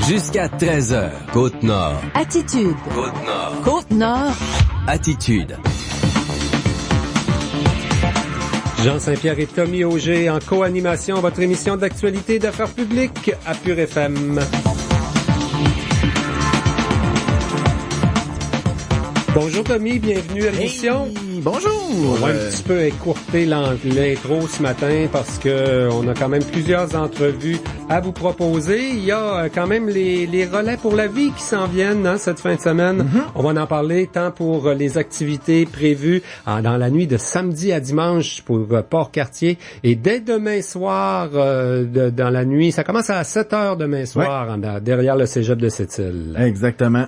Jusqu'à 13h, Côte-Nord. Attitude. Côte-Nord. Côte-Nord. Attitude. Jean Saint-Pierre et Tommy Auger en co-animation, votre émission d'actualité d'affaires publiques à Pure FM. Bonjour Tommy, bienvenue à l'émission. Hey, bonjour! On va un petit peu écourter l'intro ce matin parce que on a quand même plusieurs entrevues à vous proposer. Il y a quand même les relais pour la vie qui s'en viennent cette fin de semaine. Mm-hmm. On va en parler tant pour les activités prévues dans la nuit de samedi à dimanche pour Port-Cartier et dès demain soir dans la nuit. Ça commence à 7h demain soir derrière le cégep de Sept-Îles. Exactement.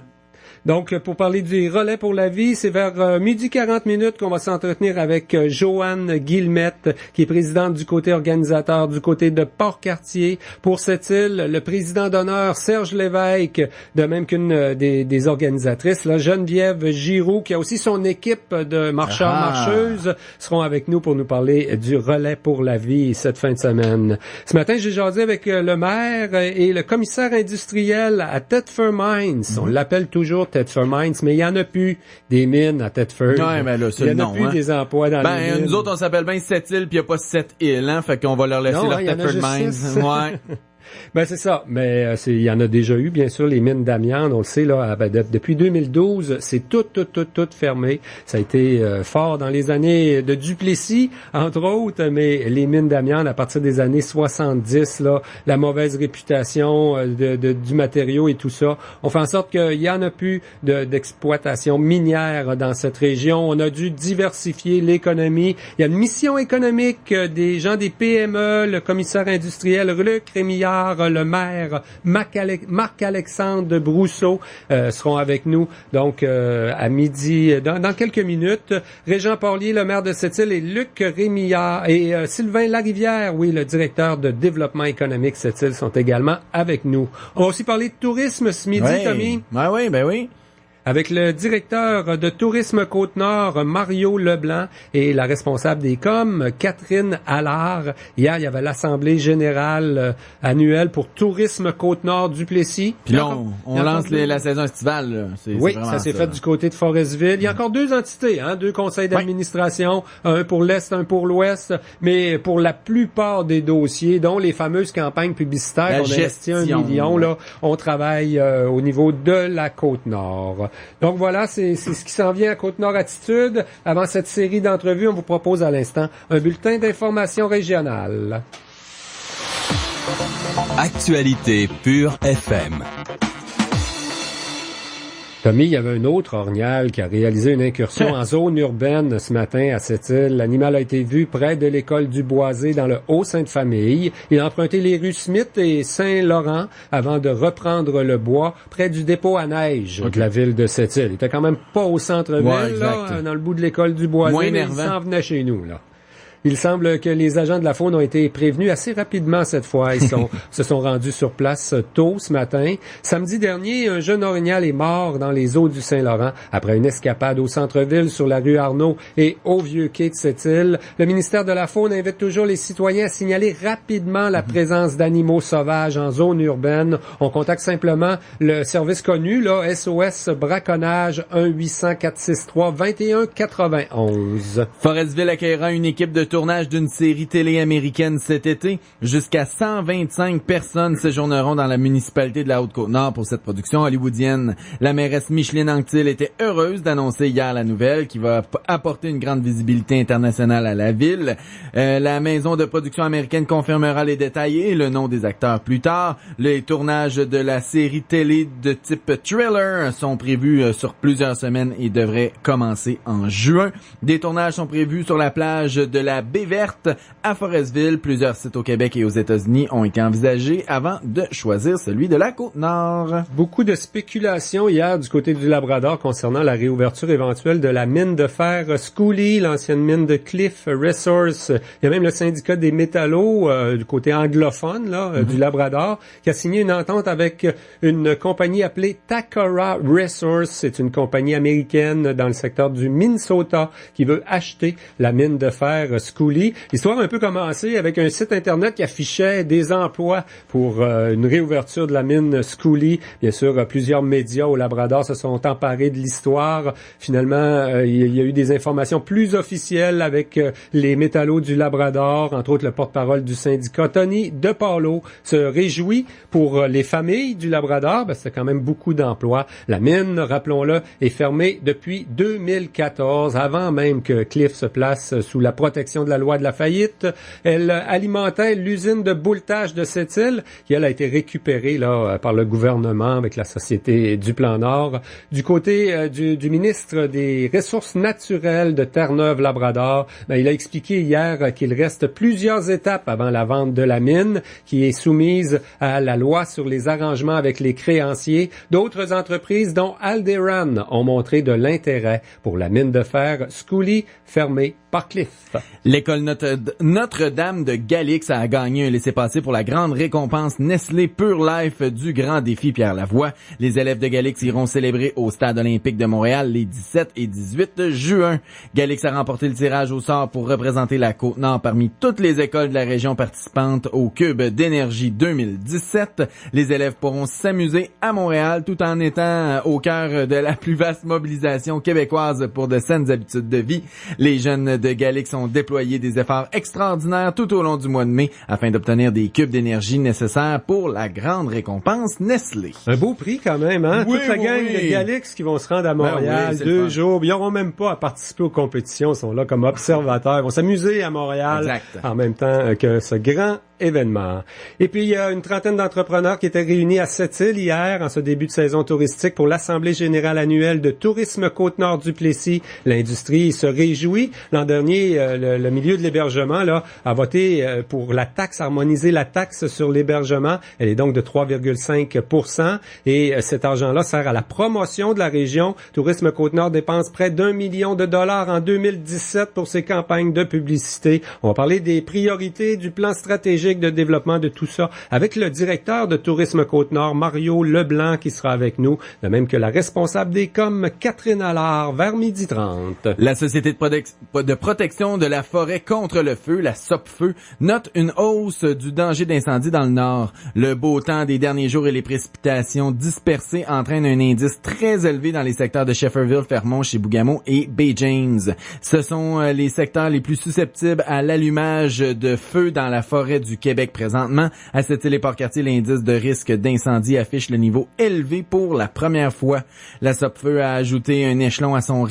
Donc, pour parler du relais pour la vie, c'est vers 12h40 qu'on va s'entretenir avec Joanne Guillemette, qui est présidente du côté organisateur du côté de Port-Cartier. Pour cette île, le président d'honneur, Serge Lévesque, de même qu'une des organisatrices, là, Geneviève Giroux, qui a aussi son équipe de marcheurs-marcheuses, seront avec nous pour nous parler du relais pour la vie cette fin de semaine. Ce matin, j'ai jasé avec le maire et le commissaire industriel à Thetford Mines. On l'appelle toujours Thetford Mines, mais il y en a plus des mines à Thetford. Ouais, mais là, c'est il y en le a nom, plus des emplois dans les mines. Nous autres, on s'appelle bien Sept-Îles, puis il n'y a pas Sept-Îles, hein, fait qu'on va leur laisser leur Thetford Mines. Ouais. Ben c'est ça, mais il y en a déjà eu, bien sûr, les mines d'amiante, on le sait, là, depuis 2012, c'est tout fermé. Ça a été fort dans les années de Duplessis, entre autres, mais les mines d'amiante, à partir des années 70, là, la mauvaise réputation du matériau et tout ça, on fait en sorte qu'il y en a plus d'exploitation minière dans cette région. On a dû diversifier l'économie. Il y a une mission économique des gens des PME, le commissaire industriel Luc Rémillard, le maire Marc-Alexandre Brousseau seront avec nous donc à midi dans quelques minutes. Régent Porlier, le maire de Sept-Îles, et Luc Rémillard et Sylvain Larivière, oui, le directeur de développement économique Sept-Îles, sont également avec nous. On va aussi parler de tourisme ce midi, Tommy. Oui. Avec le directeur de Tourisme Côte-Nord, Mario Leblanc, et la responsable des coms, Catherine Allard. Hier, il y avait l'Assemblée générale annuelle pour Tourisme Côte-Nord Duplessis. Puis là, on lance la saison estivale. Là. Oui, ça s'est fait du côté de Forestville. Il y a encore deux entités, deux conseils d'administration, un pour l'Est, un pour l'Ouest, mais pour la plupart des dossiers, dont les fameuses campagnes publicitaires, on a investi 1 million, là, on travaille au niveau de la Côte-Nord. Donc voilà, c'est ce qui s'en vient à Côte-Nord Attitude. Avant cette série d'entrevues, on vous propose à l'instant un bulletin d'information régionale. Actualité Pure FM. Tommy, il y avait un autre orignal qui a réalisé une incursion en zone urbaine ce matin à Sept-Îles. L'animal a été vu près de l'école du Boisé dans le Haut-Sainte-Famille. Il a emprunté les rues Smith et Saint-Laurent avant de reprendre le bois près du dépôt à neige de la ville de Sept-Îles. Il était quand même pas au centre-ville, dans le bout de l'école du Boisé, mais il s'en venait chez nous, là. Il semble que les agents de la faune ont été prévenus assez rapidement cette fois. Ils se sont rendus sur place tôt ce matin. Samedi dernier, un jeune orignal est mort dans les eaux du Saint-Laurent après une escapade au centre-ville sur la rue Arnaud et au Vieux-Quai de Sept-Îles. Le ministère de la Faune invite toujours les citoyens à signaler rapidement la présence d'animaux sauvages en zone urbaine. On contacte simplement le service connu, là, SOS Braconnage 1-800-463-2191. Forestville accueillera une équipe de tournage d'une série télé américaine cet été. Jusqu'à 125 personnes séjourneront dans la municipalité de la Haute-Côte-Nord pour cette production hollywoodienne. La mairesse Micheline Anctil était heureuse d'annoncer hier la nouvelle qui va apporter une grande visibilité internationale à la ville. La maison de production américaine confirmera les détails et le nom des acteurs plus tard. Les tournages de la série télé de type thriller sont prévus sur plusieurs semaines et devraient commencer en juin. Des tournages sont prévus sur la plage de la Baie Verte à Forestville. Plusieurs sites au Québec et aux États-Unis ont été envisagés avant de choisir celui de la Côte-Nord. Beaucoup de spéculations hier du côté du Labrador concernant la réouverture éventuelle de la mine de fer Scully, l'ancienne mine de Cliff Resource. Il y a même le syndicat des métallos du côté anglophone du Labrador qui a signé une entente avec une compagnie appelée Takara Resource. C'est une compagnie américaine dans le secteur du Minnesota qui veut acheter la mine de fer Scully. L'histoire a un peu commencé avec un site Internet qui affichait des emplois pour une réouverture de la mine Scully. Bien sûr, plusieurs médias au Labrador se sont emparés de l'histoire. Finalement, il y a eu des informations plus officielles avec les métallos du Labrador, entre autres le porte-parole du syndicat, Tony DePaulo, se réjouit pour les familles du Labrador. C'est quand même beaucoup d'emplois. La mine, rappelons-le, est fermée depuis 2014, avant même que Cliff se place sous la protection de la loi de la faillite. Elle alimentait l'usine de bouletage de cette île, qui elle a été récupérée là par le gouvernement avec la Société du Plan Nord. Du côté du ministre des Ressources naturelles de Terre-Neuve-Labrador, il a expliqué hier qu'il reste plusieurs étapes avant la vente de la mine, qui est soumise à la loi sur les arrangements avec les créanciers. D'autres entreprises, dont Alderan, ont montré de l'intérêt pour la mine de fer Scully, fermée par Cliff. L'école Notre-Dame de Galix a gagné un laissez-passer pour la grande récompense Nestlé Pure Life du Grand Défi Pierre Lavoie. Les élèves de Galix iront célébrer au Stade olympique de Montréal les 17 et 18 juin. Galix a remporté le tirage au sort pour représenter la Côte-Nord parmi toutes les écoles de la région participantes au Cube d'énergie 2017. Les élèves pourront s'amuser à Montréal tout en étant au cœur de la plus vaste mobilisation québécoise pour de saines habitudes de vie. Les jeunes de Galix ont déployé des efforts extraordinaires tout au long du mois de mai afin d'obtenir des cubes d'énergie nécessaires pour la grande récompense Nestlé. Un beau prix quand même, hein? Oui, toute la gang de Galix qui vont se rendre à Montréal 2 jours. Ils n'auront même pas à participer aux compétitions. Ils sont là comme observateurs. Ils vont s'amuser à Montréal en même temps que ce grand événement. Et puis, il y a une trentaine d'entrepreneurs qui étaient réunis à Sept-Îles hier, en ce début de saison touristique, pour l'Assemblée générale annuelle de Tourisme Côte-Nord-Duplessis. L'industrie se réjouit. L'an dernier, le milieu de l'hébergement là a voté pour la taxe, harmoniser la taxe sur l'hébergement. Elle est donc de 3,5 %. Et cet argent-là sert à la promotion de la région. Tourisme Côte-Nord dépense près d'1 million de dollars en 2017 pour ses campagnes de publicité. On va parler des priorités du plan stratégique de développement de tout ça avec le directeur de Tourisme Côte-Nord, Mario Leblanc, qui sera avec nous, de même que la responsable des coms, Catherine Allard, vers 12h30. La Société de protection de la forêt contre le feu, la SOPFEU, note une hausse du danger d'incendie dans le nord. Le beau temps des derniers jours et les précipitations dispersées entraînent un indice très élevé dans les secteurs de Shefferville, Fermont, Chibougamau et Bay James. Ce sont les secteurs les plus susceptibles à l'allumage de feu dans la forêt du Québec présentement. À Sept-Îles et Port-Cartier, l'indice de risque d'incendie affiche le niveau élevé pour la première fois. La SOPFEU a ajouté un échelon à son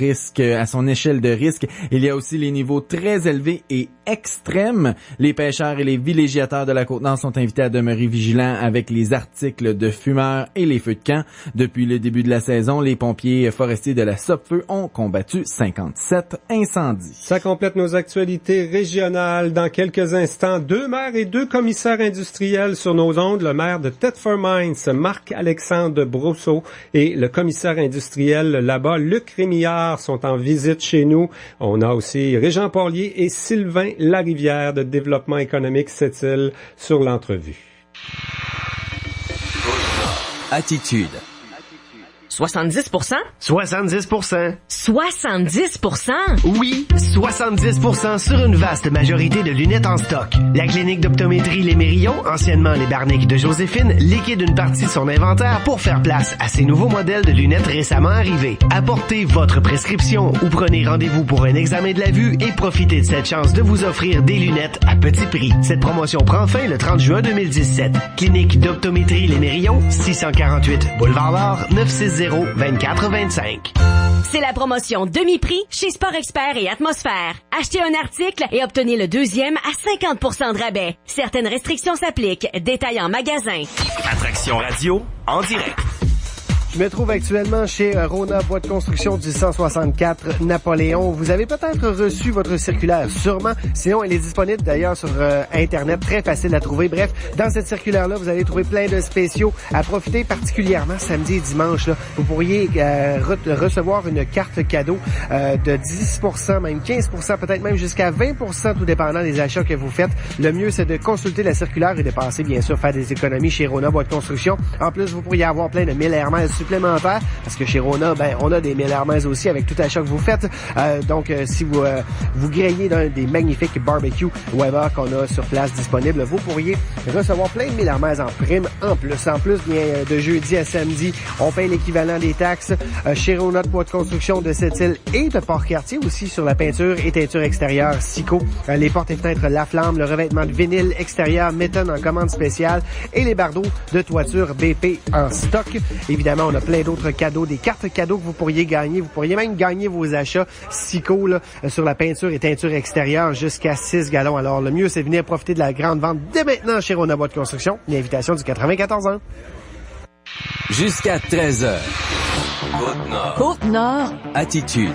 échelle de risque. Il y a aussi les niveaux très élevés et extrêmes. Les pêcheurs et les villégiateurs de la Côte-Nord sont invités à demeurer vigilants avec les articles de fumeurs et les feux de camp. Depuis le début de la saison, les pompiers forestiers de la SOPFEU ont combattu 57 incendies. Ça complète nos actualités régionales. Dans quelques instants, 2 maires et 2 commissaires industriels sur nos ondes. Le maire de Thetford Mines, Marc-Alexandre Brousseau, et le commissaire industriel là-bas, Luc Rémillard, sont en visite chez nous. On a aussi Régent Porlier et Sylvain Larivière de Développement économique Sept-Îles sur l'entrevue. Attitude. 70 %? 70 %. 70 %? Oui, 70 % sur une vaste majorité de lunettes en stock. La clinique d'optométrie Les Mérillons, anciennement les Barniques de Joséphine, liquide une partie de son inventaire pour faire place à ces nouveaux modèles de lunettes récemment arrivés. Apportez votre prescription ou prenez rendez-vous pour un examen de la vue et profitez de cette chance de vous offrir des lunettes à petit prix. Cette promotion prend fin le 30 juin 2017. Clinique d'optométrie Les Mérillons, 648 Boulevard L'Or, 960-2425. C'est la promotion demi-prix chez Sport Expert et Atmosphère. Achetez un article et obtenez le deuxième à 50 % de rabais. Certaines restrictions s'appliquent. Détail en magasin. Attraction radio en direct. Je me trouve actuellement chez Rona Bois de construction du 164 Napoléon. Vous avez peut-être reçu votre circulaire, sûrement. Sinon, elle est disponible d'ailleurs sur Internet, très facile à trouver. Bref, dans cette circulaire-là, vous allez trouver plein de spéciaux à profiter, particulièrement samedi et dimanche. Là. Vous pourriez recevoir une carte cadeau de 10 %, même 15 %, peut-être même jusqu'à 20 %, tout dépendant des achats que vous faites. Le mieux, c'est de consulter la circulaire et de passer, bien sûr, faire des économies chez Rona Bois de construction. En plus, vous pourriez avoir plein de 1000 airmiles supplémentaires supplémentaires, parce que chez Rona, on a des miels Hermès aussi avec tout achat que vous faites. Donc, si vous grillez d'un des magnifiques barbecues Weber qu'on a sur place disponible, vous pourriez recevoir plein de miels Hermès en prime en plus. En plus, bien, de jeudi à samedi, on paye l'équivalent des taxes chez Rona de Poids de construction de Sept-Îles et de Port-Cartier aussi sur la peinture et teinture extérieure Sico, les portes et fenêtres La Flamme, le revêtement de vinyle extérieur Méton en commande spéciale et les bardeaux de toiture BP en stock. Évidemment, on a plein d'autres cadeaux, des cartes cadeaux que vous pourriez gagner. Vous pourriez même gagner vos achats Sico là, sur la peinture et teinture extérieure jusqu'à 6 gallons. Alors, le mieux, c'est de venir profiter de la grande vente dès maintenant chez Rona Bois de Construction. Une invitation du 94 ans. Jusqu'à 13h. Côte-Nord. Côte-Nord. Attitude.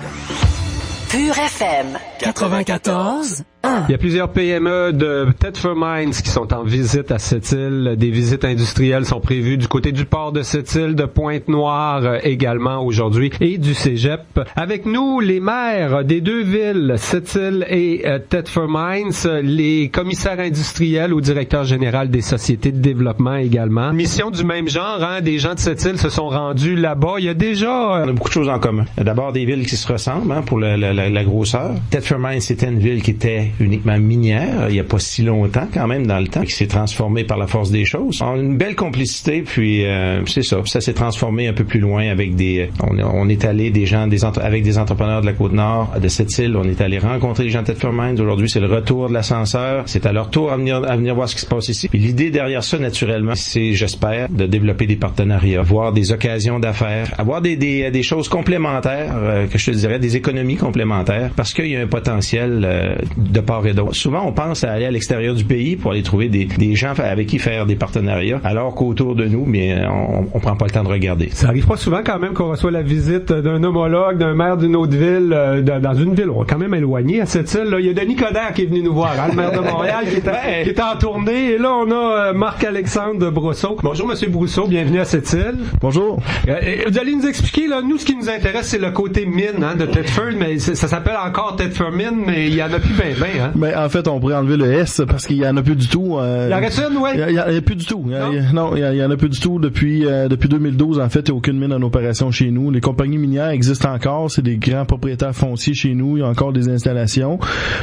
Pure FM. 94. Il y a plusieurs PME de Thetford Mines qui sont en visite à Sept-Îles. Des visites industrielles sont prévues du côté du port de Sept-Îles, de Pointe-Noire également aujourd'hui et du Cégep. Avec nous, les maires des deux villes, Sept-Îles et Thetford Mines, les commissaires industriels ou directeurs généraux des sociétés de développement également. Mission du même genre, hein, des gens de Sept-Îles se sont rendus là-bas. Il y a déjà... On a beaucoup de choses en commun. D'abord, des villes qui se ressemblent pour la grosseur. Thetford Mines, c'était une ville qui était uniquement minière, il n'y a pas si longtemps quand même dans le temps, qui s'est transformée par la force des choses. On a une belle complicité, puis c'est ça. Ça s'est transformé un peu plus loin avec on est allé avec des entrepreneurs de la Côte-Nord, de Sept-Îles, on est allé rencontrer les gens de Thetford Mines. Aujourd'hui, c'est le retour de l'ascenseur. C'est à leur tour à venir voir ce qui se passe ici. Puis l'idée derrière ça, naturellement, c'est, j'espère, de développer des partenariats, voir des occasions d'affaires, avoir des choses complémentaires, que je te dirais, des économies complémentaires, parce qu'il y a un potentiel de part et d'autre. Souvent, on pense à aller à l'extérieur du pays pour aller trouver des gens avec qui faire des partenariats, alors qu'autour de nous, bien, on prend pas le temps de regarder. Ça arrive pas souvent quand même qu'on reçoit la visite d'un homologue, d'un maire d'une autre ville, dans une ville quand même éloignée à cette île. Il y a Denis Coderre qui est venu nous voir, hein, le maire de Montréal, qui était en tournée. Et là, on a Marc-Alexandre Brousseau. Bonjour, Monsieur Brousseau, bienvenue à cette île. Bonjour. Vous allez nous expliquer, là, nous, ce qui nous intéresse, c'est le côté mine, hein, de Thetford, mais ça s'appelle encore Thetford Mine, mais il y en a plus ben. Hein? Mais en fait, on pourrait enlever le S parce qu'il y en a plus du tout. Il y en reste une, ouais? Il y a plus du tout. Non, il y en a plus du tout depuis 2012. En fait, il n'y a aucune mine en opération chez nous. Les compagnies minières existent encore. C'est des grands propriétaires fonciers chez nous. Il y a encore des installations,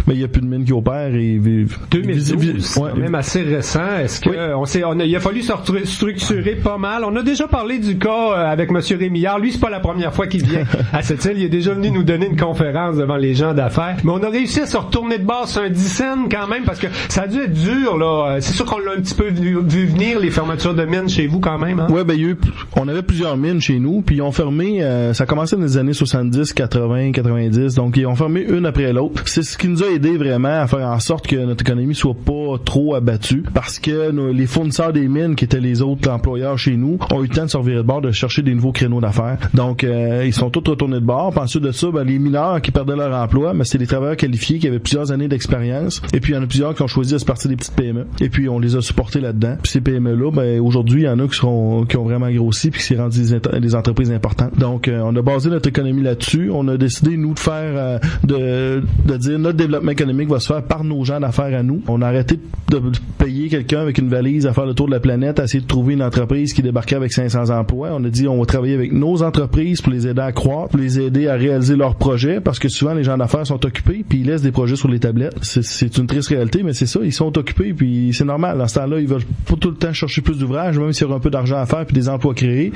mais il n'y a plus de mine qui opère. 2012, c'est quand même assez récent. Est-ce que il a fallu se structurer pas mal? On a déjà parlé du cas avec Monsieur Rémillard. Lui, c'est pas la première fois qu'il vient à cette île. Il est déjà venu nous donner une conférence devant les gens d'affaires. Mais on a réussi à se retourner de base sur un 10 cents quand même, parce que ça a dû être dur, là. C'est sûr qu'on l'a un petit peu vu venir, les fermetures de mines chez vous quand même, hein? Ouais, on avait plusieurs mines chez nous, puis ils ont fermé, ça a commencé dans les années 70, 80, 90, donc ils ont fermé une après l'autre. C'est ce qui nous a aidé vraiment à faire en sorte que notre économie soit pas trop abattue, parce que les fournisseurs des mines, qui étaient les autres employeurs chez nous, ont eu le temps de se revirer de bord, de chercher des nouveaux créneaux d'affaires. Donc, ils sont tous retournés de bord. Puis ensuite de ça, les mineurs qui perdaient leur emploi, mais c'est des travailleurs qualifiés qui avaient plusieurs années d'expérience. Et puis, il y en a plusieurs qui ont choisi de se partir des petites PME. Et puis, on les a supportés là-dedans. Puis ces PME-là, aujourd'hui, il y en a qui ont vraiment grossi puis qui s'est rendu des entreprises importantes. Donc, on a basé notre économie là-dessus. On a décidé, nous, de faire, de dire notre développement économique va se faire par nos gens d'affaires à nous. On a arrêté de payer quelqu'un avec une valise à faire le tour de la planète, à essayer de trouver une entreprise qui débarquait avec 500 emplois. On a dit, on va travailler avec nos entreprises pour les aider à croître, pour les aider à réaliser leurs projets, parce que souvent, les gens d'affaires sont occupés puis ils laissent des projets sur les tablettes. C'est une triste réalité, mais c'est ça, ils sont occupés puis c'est normal. Dans ce temps-là, ils veulent pas tout le temps chercher plus d'ouvrages, même s'il y a un peu d'argent à faire puis des emplois créés,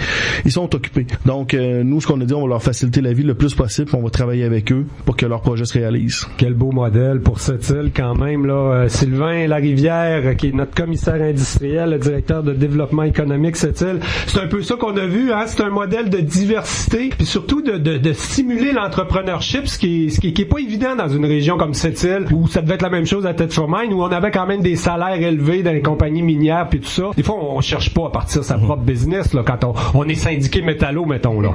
ils sont occupés. Donc, nous, ce qu'on a dit, on va leur faciliter la vie le plus possible, on va travailler avec eux pour que leurs projets se réalisent. Quel beau modèle pour cette île quand même, là. Sylvain Larivière, qui est notre commissaire industriel, le directeur de développement économique cette île. C'est un peu ça qu'on a vu, hein. C'est un modèle de diversité, puis surtout de stimuler l'entrepreneurship, ce qui est pas évident dans une région comme cette île, où ça devait être la même chose à Thetford Mines, où on avait quand même des salaires élevés dans les compagnies minières puis tout ça. Des fois, on cherche pas à partir sa propre business, là, quand on est syndiqué métallo, mettons, là.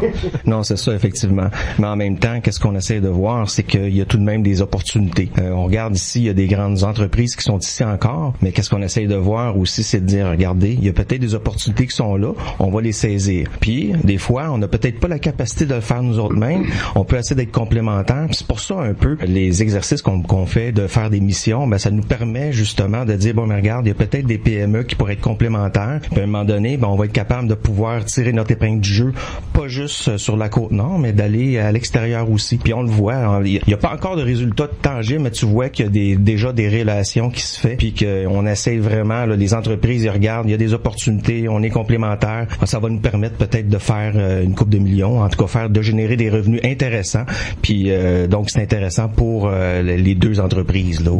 Non, c'est ça, effectivement. Mais en même temps, qu'est-ce qu'on essaie de voir, c'est qu'il y a tout de même des opportunités. On regarde ici, il y a des grandes entreprises qui sont ici encore, mais qu'est-ce qu'on essaie de voir aussi, c'est de dire, regardez, il y a peut-être des opportunités qui sont là, on va les saisir. Puis, des fois, on n'a peut-être pas la capacité de le faire nous autres mêmes, on peut essayer d'être complémentaires. Puis c'est pour ça un peu les exercices qu'on fait projet de faire des missions, ben ça nous permet justement de dire, bon, mais regarde, il y a peut-être des PME qui pourraient être complémentaires. Puis à un moment donné, ben on va être capable de pouvoir tirer notre épingle du jeu, pas juste sur la Côte-Nord, mais d'aller à l'extérieur aussi. Puis on le voit, il n'y a pas encore de résultats tangibles, mais tu vois qu'il y a déjà des relations qui se fait, puis qu'on essaie vraiment, là, les entreprises, ils regardent, il y a des opportunités, on est complémentaires. Ça va nous permettre peut-être de faire une couple de millions, en tout cas de générer des revenus intéressants. Puis donc c'est intéressant pour les deux entreprises là.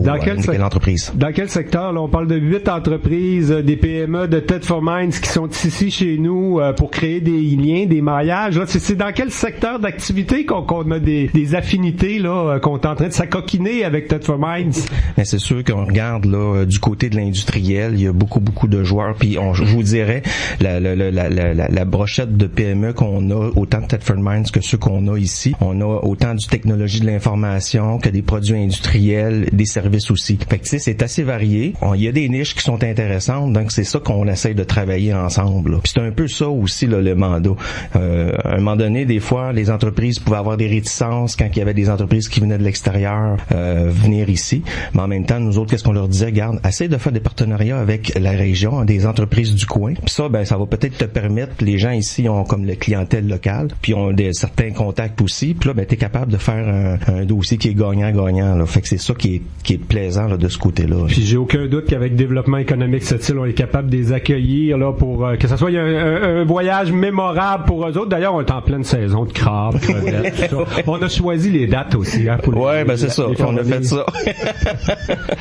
Dans quel secteur là, on parle de 8 entreprises, des PME de Thetford Mines qui sont ici chez nous pour créer des liens, des maillages. Là, c'est dans quel secteur d'activité qu'on a des affinités là, qu'on est en train de s'acoquiner avec Thetford Mines? Mais c'est sûr qu'on regarde là du côté de l'industriel, il y a beaucoup de joueurs. Puis je vous dirais la brochette de PME qu'on a, autant de Thetford Mines que ceux qu'on a ici, on a autant du technologie de l'information que des produits industriels, des services aussi. Fait que tu sais, c'est assez varié. Il y a des niches qui sont intéressantes, donc c'est ça qu'on essaie de travailler ensemble. Là. Puis c'est un peu ça aussi là, le mandat. À un moment donné, des fois, les entreprises pouvaient avoir des réticences quand il y avait des entreprises qui venaient de l'extérieur venir ici. Mais en même temps, nous autres, qu'est-ce qu'on leur disait? Regarde, essaie de faire des partenariats avec la région, des entreprises du coin. Puis ça, ben ça va peut-être te permettre, les gens ici ont comme la clientèle locale, puis ont certains contacts aussi. Puis là, ben t'es capable de faire un dossier qui est gagnant-gagnant. Là. Fait que c'est ça qui est plaisant là, de ce côté-là. Puis j'ai aucun doute qu'avec développement économique, cette île, on est capable de les accueillir là pour que ça soit un voyage mémorable pour eux autres. D'ailleurs, on est en pleine saison de crabes, crevettes, tout ça. On a choisi les dates aussi. Hein, pour c'est ça. On a fait ça.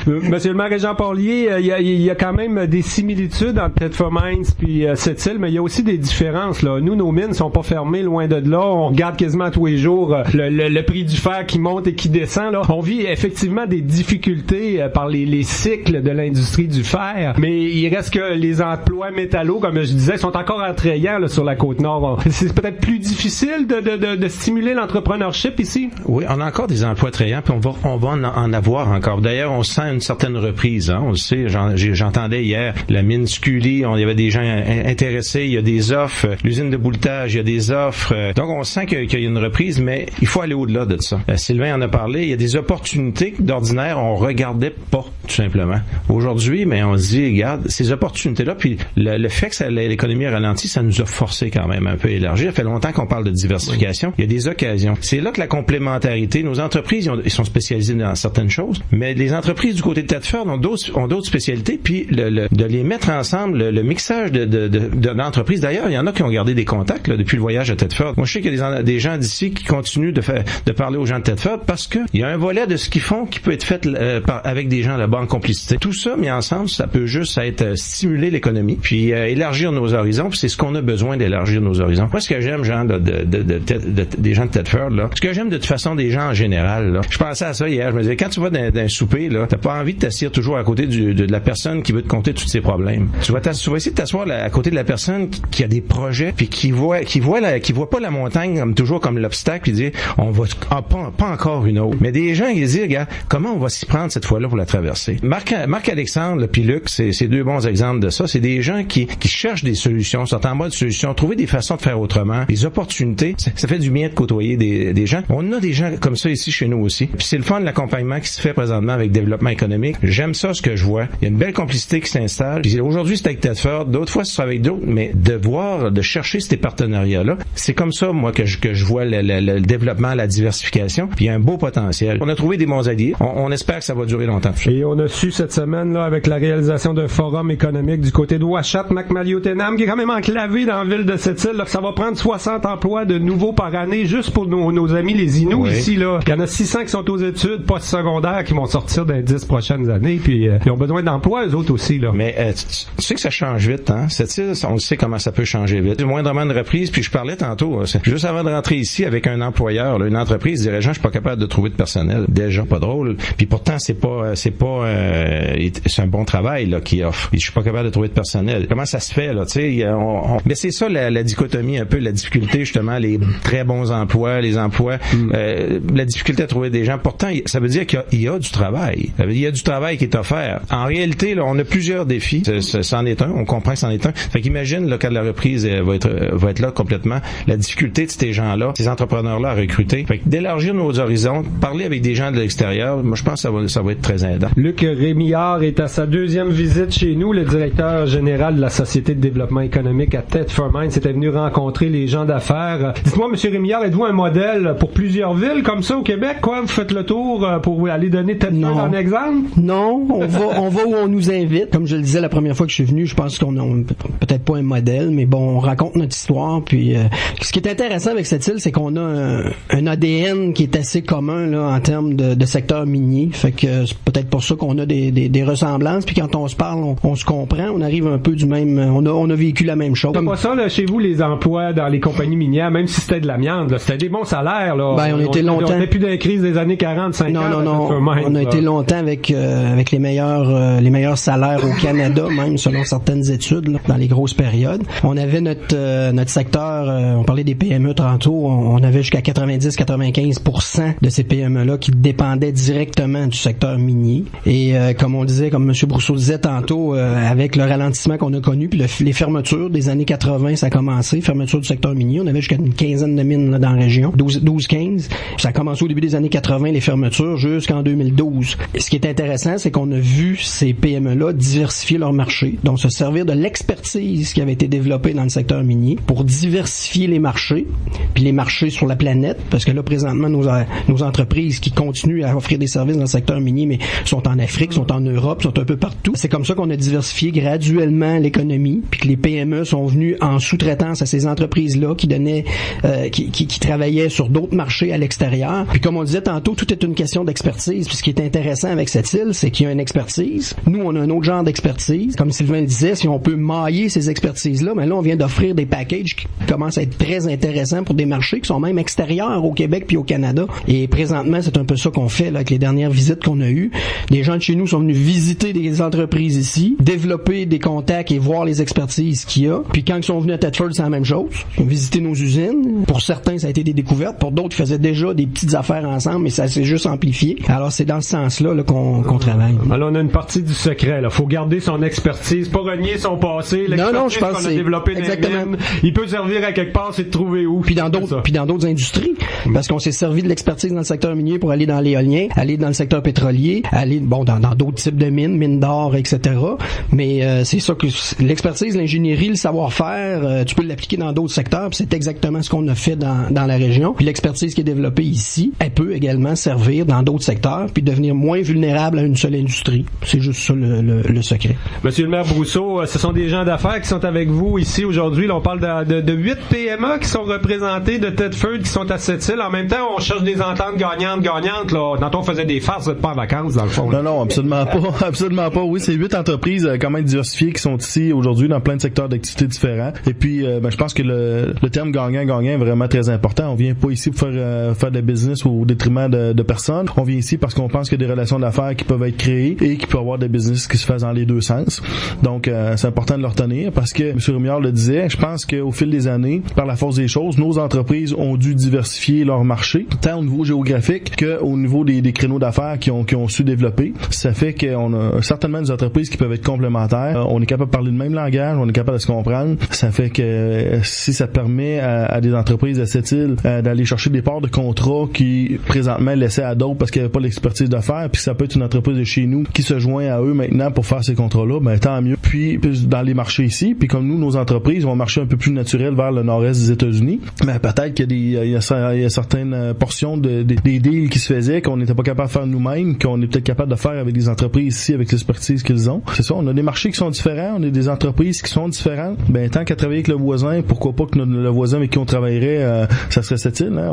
Monsieur le maire Régent Porlier, il y a quand même des similitudes entre Thetford Mines puis cette île, mais il y a aussi des différences. Là. Nous, nos mines sont pas fermées, loin de là. On regarde quasiment tous les jours le prix du fer qui monte et qui descend. Là. On vit effectivement des difficultés par les cycles de l'industrie du fer, mais il reste que les emplois métallos, comme je disais, sont encore attrayants là, sur la Côte-Nord. C'est peut-être plus difficile de stimuler l'entrepreneurship ici? Oui, on a encore des emplois attrayants, puis on va en avoir encore. D'ailleurs, on sent une certaine reprise. Hein. On le sait, j'entendais hier la mine Scully, il y avait des gens intéressés, il y a des offres. L'usine de bouletage, il y a des offres. Donc, on sent qu'il y a une reprise, mais il faut aller au-delà de ça. Sylvain en a parlé, il y a des opportunités que d'ordinaire, on regardait pas, tout simplement. Aujourd'hui, mais on se dit, regarde, ces opportunités-là, puis le fait que l'économie a ralenti, ça nous a forcé quand même un peu à élargir. Ça fait longtemps qu'on parle de diversification. Il y a des occasions. C'est là que la complémentarité, nos entreprises, ils sont spécialisées dans certaines choses, mais les entreprises du côté de Thetford ont d'autres spécialités, puis de les mettre ensemble, le mixage de l'entreprise. D'ailleurs, il y en a qui ont gardé des contacts là, depuis le voyage à Thetford. Moi, je sais qu'il y a des gens d'ici qui continuent de parler aux gens de Thetford parce que il y a un volet de ce qu'ils font qui peut être fait avec des gens là-bas en complicité. Tout ça mis ensemble, ça peut juste être stimuler l'économie, puis élargir nos horizons, puis c'est ce qu'on a besoin d'élargir nos horizons. Moi, ce que j'aime, Jean, des gens de Thetford, là, ce que j'aime de toute façon des gens en général, là, je pensais à ça hier, je me disais, quand tu vas dans un souper, là, t'as pas envie de t'asseoir toujours à côté de la personne qui veut te conter tous ses problèmes. Tu vas essayer de t'asseoir à côté de la personne qui a des projets, puis qui voit pas la montagne comme l'obstacle, puis dire, on va pas encore une autre. Mais des gens qui disent, regarde, comment on va s'y prendre cette fois-là pour la traverser. Marc-Alexandre puis Luc, c'est deux bons exemples de ça. C'est des gens qui cherchent des solutions, sont en mode solution, trouver des façons de faire autrement, des opportunités. Ça fait du bien de côtoyer des gens. On a des gens comme ça ici chez nous aussi. Puis c'est le fun de l'accompagnement qui se fait présentement avec développement économique. J'aime ça, ce que je vois. Il y a une belle complicité qui s'installe. Puis aujourd'hui, c'est avec Thetford. D'autres fois, ce sera avec d'autres. Mais de chercher ces partenariats-là, c'est comme ça, moi, que je vois le développement, la diversification. Puis il y a un beau potentiel. On a trouvé des bons alliés. On espère que ça va durer longtemps. Et on a su cette semaine, là, avec la réalisation d'un forum économique du côté de Ouachat, Macmaliotenam, qui est quand même enclavé dans la ville de cette île, là, que ça va prendre 60 emplois de nouveaux par année juste pour nos amis les Inuits ici, là. Il y en a 600 qui sont aux études post-secondaires qui vont sortir dans les 10 prochaines années, puis ils ont besoin d'emploi, eux autres aussi, là. Mais tu sais que ça change vite, hein? Cette île, on sait comment ça peut changer vite. Moindrement de reprise, puis je parlais tantôt, juste avant de rentrer ici avec un employeur, là, une entreprise dirait, Jean, je suis pas capable de trouver de personnel. Déjà, pas drôle. Puis pourtant, c'est pas c'est un bon travail là qu'il offre. Je suis pas capable de trouver de personnel. Comment ça se fait là, tu sais? Mais c'est ça la dichotomie, un peu la difficulté justement, les très bons emplois, les emplois, la difficulté à trouver des gens. Pourtant, ça veut dire qu'il y a du travail. Ça veut dire qu'il y a du travail qui est offert. En réalité, là, on a plusieurs défis. C'en est un. On comprend que c'en est un. Fait qu'imagine là, quand la reprise va être là complètement, la difficulté de ces gens-là, ces entrepreneurs-là à recruter. Fait que d'élargir nos horizons, parler avec des gens de l'extérieur, moi je pense que ça va être très aidant. Luc Rémillard est à sa deuxième visite chez nous, le directeur général de la Société de développement économique à Thetford Mines. C'était venu rencontrer les gens d'affaires. Dites-moi, M. Rémillard, êtes-vous un modèle pour plusieurs villes comme ça au Québec? Quoi, vous faites le tour pour aller donner Thetford en exemple? Non, on va où on nous invite. Comme je le disais la première fois que je suis venu, je pense qu'on n'a peut-être pas un modèle, mais bon, on raconte notre histoire. Puis ce qui est intéressant avec cette île, c'est qu'on a un ADN qui est assez commun là en termes de secteur minier. Fait que c'est peut-être pour ça qu'on a des ressemblances. Puis quand on se parle, on se comprend. On arrive un peu du même. On a vécu la même chose. C'est pas ça là chez vous les emplois dans les compagnies minières, même si c'était de l'amiante, là, c'était des bons salaires là. Ben on était longtemps. On n'est plus dans la crise des années 40-50. Non. On a été longtemps avec les meilleurs salaires au Canada, même selon certaines études là, dans les grosses périodes. On avait notre secteur. On parlait des PME tantôt. On avait jusqu'à 90-95% de ces PME-là qui dépendaient directement du secteur minier. Et comme M. Brousseau disait tantôt, avec le ralentissement qu'on a connu, puis les fermetures des années 80, ça a commencé, fermeture du secteur minier. On avait jusqu'à une quinzaine de mines là, dans la région, 12-15. Ça a commencé au début des années 80, les fermetures, jusqu'en 2012. Et ce qui est intéressant, c'est qu'on a vu ces PME-là diversifier leur marché, donc se servir de l'expertise qui avait été développée dans le secteur minier pour diversifier les marchés, puis les marchés sur la planète, parce que là, présentement, nos entreprises qui continuent à offrir des services dans le secteur minier, mais sont en Afrique, sont en Europe, sont un peu partout. C'est comme ça qu'on a diversifié graduellement l'économie, puis que les PME sont venus en sous-traitance à ces entreprises-là qui donnaient, qui travaillaient sur d'autres marchés à l'extérieur. Puis comme on disait tantôt, tout est une question d'expertise. Puis ce qui est intéressant avec cette île, c'est qu'il y a une expertise. Nous, on a un autre genre d'expertise. Comme Sylvain le disait, si on peut mailler ces expertises-là, mais là, on vient d'offrir des packages qui commencent à être très intéressants pour des marchés qui sont même extérieurs au Québec puis au Canada. Et présentement, c'est un peu ça qu'on fait là, avec les dernières visites qu'on a eues. Des gens de chez nous sont venus visiter des entreprises ici, développer des contacts et voir les expertises qu'il y a. Puis quand ils sont venus à Thetford, c'est la même chose. Ils ont visité nos usines. Pour certains, ça a été des découvertes. Pour d'autres, ils faisaient déjà des petites affaires ensemble, mais ça s'est juste amplifié. Alors, c'est dans ce sens-là là, qu'on travaille. Alors, on a une partie du secret. Il faut garder son expertise, pas renier son passé. Non, je pense qu'on a développé exactement. Mines, il peut servir à quelque part, c'est de trouver où. Puis dans d'autres industries, parce qu'on s'est servi de l'expertise dans le secteur minier pour aller dans l'éolien, aller dans le secteur pétrolier, aller dans d'autres types de mines d'or, etc. Mais c'est ça que l'expertise, l'ingénierie, le savoir-faire, tu peux l'appliquer dans d'autres secteurs. Puis c'est exactement ce qu'on a fait dans la région. Puis l'expertise qui est développée ici, elle peut également servir dans d'autres secteurs, puis devenir moins vulnérable à une seule industrie. C'est juste ça le secret. Monsieur le maire Brousseau, ce sont des gens d'affaires qui sont avec vous ici aujourd'hui. Là, on parle de 8 PME qui sont représentés de Thetford qui sont à cette île. En même temps, on cherche des ententes gagnantes. Là. Tantôt, on faisait des farces, vous n'êtes pas en vacances, dans le fond. Là. Non, absolument pas. Absolument pas. Oui, c'est 8 entreprises quand même diversifiées qui sont ici aujourd'hui dans plein de secteurs d'activité différents. Et puis, je pense que le terme gagnant est vraiment très important. On vient pas ici pour faire de business au détriment de personnes. On vient ici parce qu'on pense qu'il y a des relations d'affaires qui peuvent être créées et qu'il peut y avoir des business qui se fassent dans les deux sens. Donc, c'est important de le retenir parce que M. Rémillard le disait, je pense qu'au fil des années, par la force des choses, nos entreprises ont dû diversifier leur marché, tant au niveau géographique qu'au niveau des créneaux d'affaires qui ont su développer. Ça fait qu'on a certainement des entreprises qui peuvent être complémentaires. On est capable de parler le même langage, on est capable de se comprendre. Ça fait que si ça permet à des entreprises de cette île d'aller chercher des parts de contrats qui présentement laissaient à d'autres parce qu'il n'y avait pas l'expertise de faire, puis ça peut être une entreprise de chez nous qui se joint à eux maintenant pour faire ces contrats-là, ben tant mieux. Puis dans les marchés ici, puis comme nous, nos entreprises vont marcher un peu plus naturel vers le nord-est des États-Unis, mais peut-être qu'il y a certaines portions des deals qui se faisaient qu'on n'était pas capable de faire nous-mêmes, qu'on est peut-être capable de faire avec des entreprises ici, avec l'expertise qu'ils ont. C'est ça, on a des marchés qui sont différents, on a des entreprises qui sont différentes. Ben tant qu'à travailler avec le voisin, pourquoi pas que le voisin avec qui on travaillerait, ça serait cette île. Hein?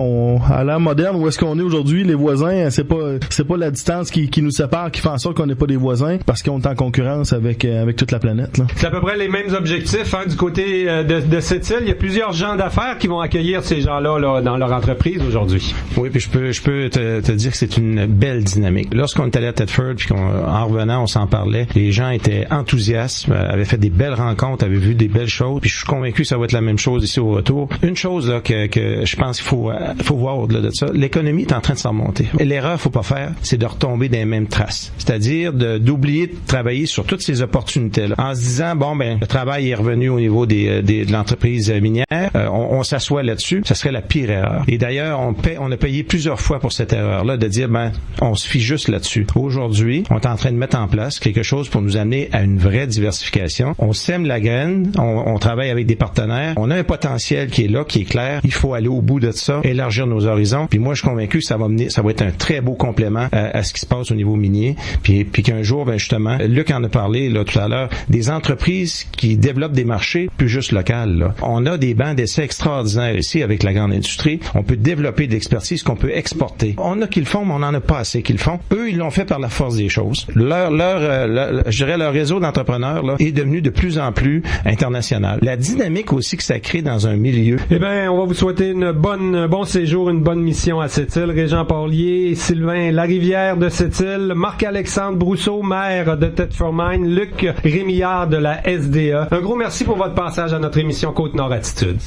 À l'ère moderne, où est-ce qu'on est aujourd'hui, les voisins, c'est pas la distance qui nous sépare qui fait en sorte qu'on n'est pas des voisins, parce qu'on est en concurrence avec toute la planète. Là. C'est à peu près les mêmes objectifs du côté de cette île. Il y a plusieurs gens d'affaires qui vont accueillir ces gens-là là, dans leur entreprise aujourd'hui. Oui, puis je peux te dire que c'est une belle dynamique. Lorsqu'on est allé à Thetford, Abbotsford, puis en revenant, on s'en parlait. Les gens étaient enthousiastes, avaient fait des belles rencontres, avaient vu des belles choses, puis je suis convaincu que ça va être la même chose ici au retour. Une chose là que je pense qu'il faut voir au-delà de ça, l'économie est en train de s'en remonter. Et l'erreur faut pas faire, c'est de retomber dans les mêmes traces. C'est-à-dire d'oublier de travailler sur toutes ces opportunités-là. En se disant, bon, ben, le travail est revenu au niveau de l'entreprise minière, on s'assoit là-dessus, ça serait la pire erreur. Et d'ailleurs, on a payé plusieurs fois pour cette erreur-là, de dire, ben, on se fie juste là-dessus. Aujourd'hui, on est en train de mettre en place quelque chose pour nous amener à une vraie diversification. On sème la graine, on travaille avec des partenaires, on a un potentiel qui est là, qui est clair. Il faut aller au bout de ça, élargir nos horizons. Puis moi, je suis convaincu que ça va être un très beau complément à ce qui se passe au niveau minier. Puis qu'un jour, ben justement, Luc en a parlé là tout à l'heure, des entreprises qui développent des marchés plus juste locales. Là. On a des bancs d'essais extraordinaires ici avec la grande industrie. On peut développer de l'expertise qu'on peut exporter. On a qui le font, mais on n'en a pas assez qui le font. Eux, ils l'ont fait par la force des choses. Je dirais leur réseau d'entrepreneurs là, est devenu de plus en plus international. La dynamique aussi que ça crée dans un milieu. Eh bien, on va vous souhaiter un bon séjour, une bonne mission à cette île. Régent Parlier, Sylvain Larivière de cette île, Marc-Alexandre Brousseau, maire de Thetford Mines, Luc Rémillard de la SDA. Un gros merci pour votre passage à notre émission Côte-Nord Attitude.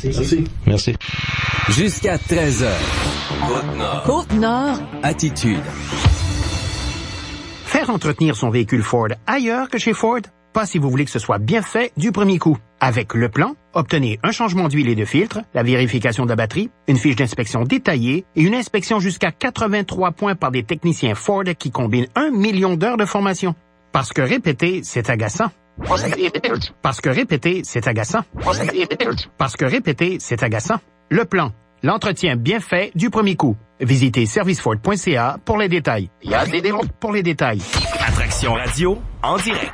Merci. Jusqu'à 13h. Côte-Nord. Côte-Nord. Attitude. Faire entretenir son véhicule Ford ailleurs que chez Ford? Pas si vous voulez que ce soit bien fait du premier coup. Avec le plan, obtenez un changement d'huile et de filtre, la vérification de la batterie, une fiche d'inspection détaillée et une inspection jusqu'à 83 points par des techniciens Ford qui combinent 1 million d'heures de formation. Parce que répéter, c'est agaçant. Parce que répéter, c'est agaçant. Parce que répéter, c'est agaçant. Le plan, l'entretien bien fait du premier coup. Visitez serviceford.ca pour les détails. Pour les détails. Attraction radio en direct.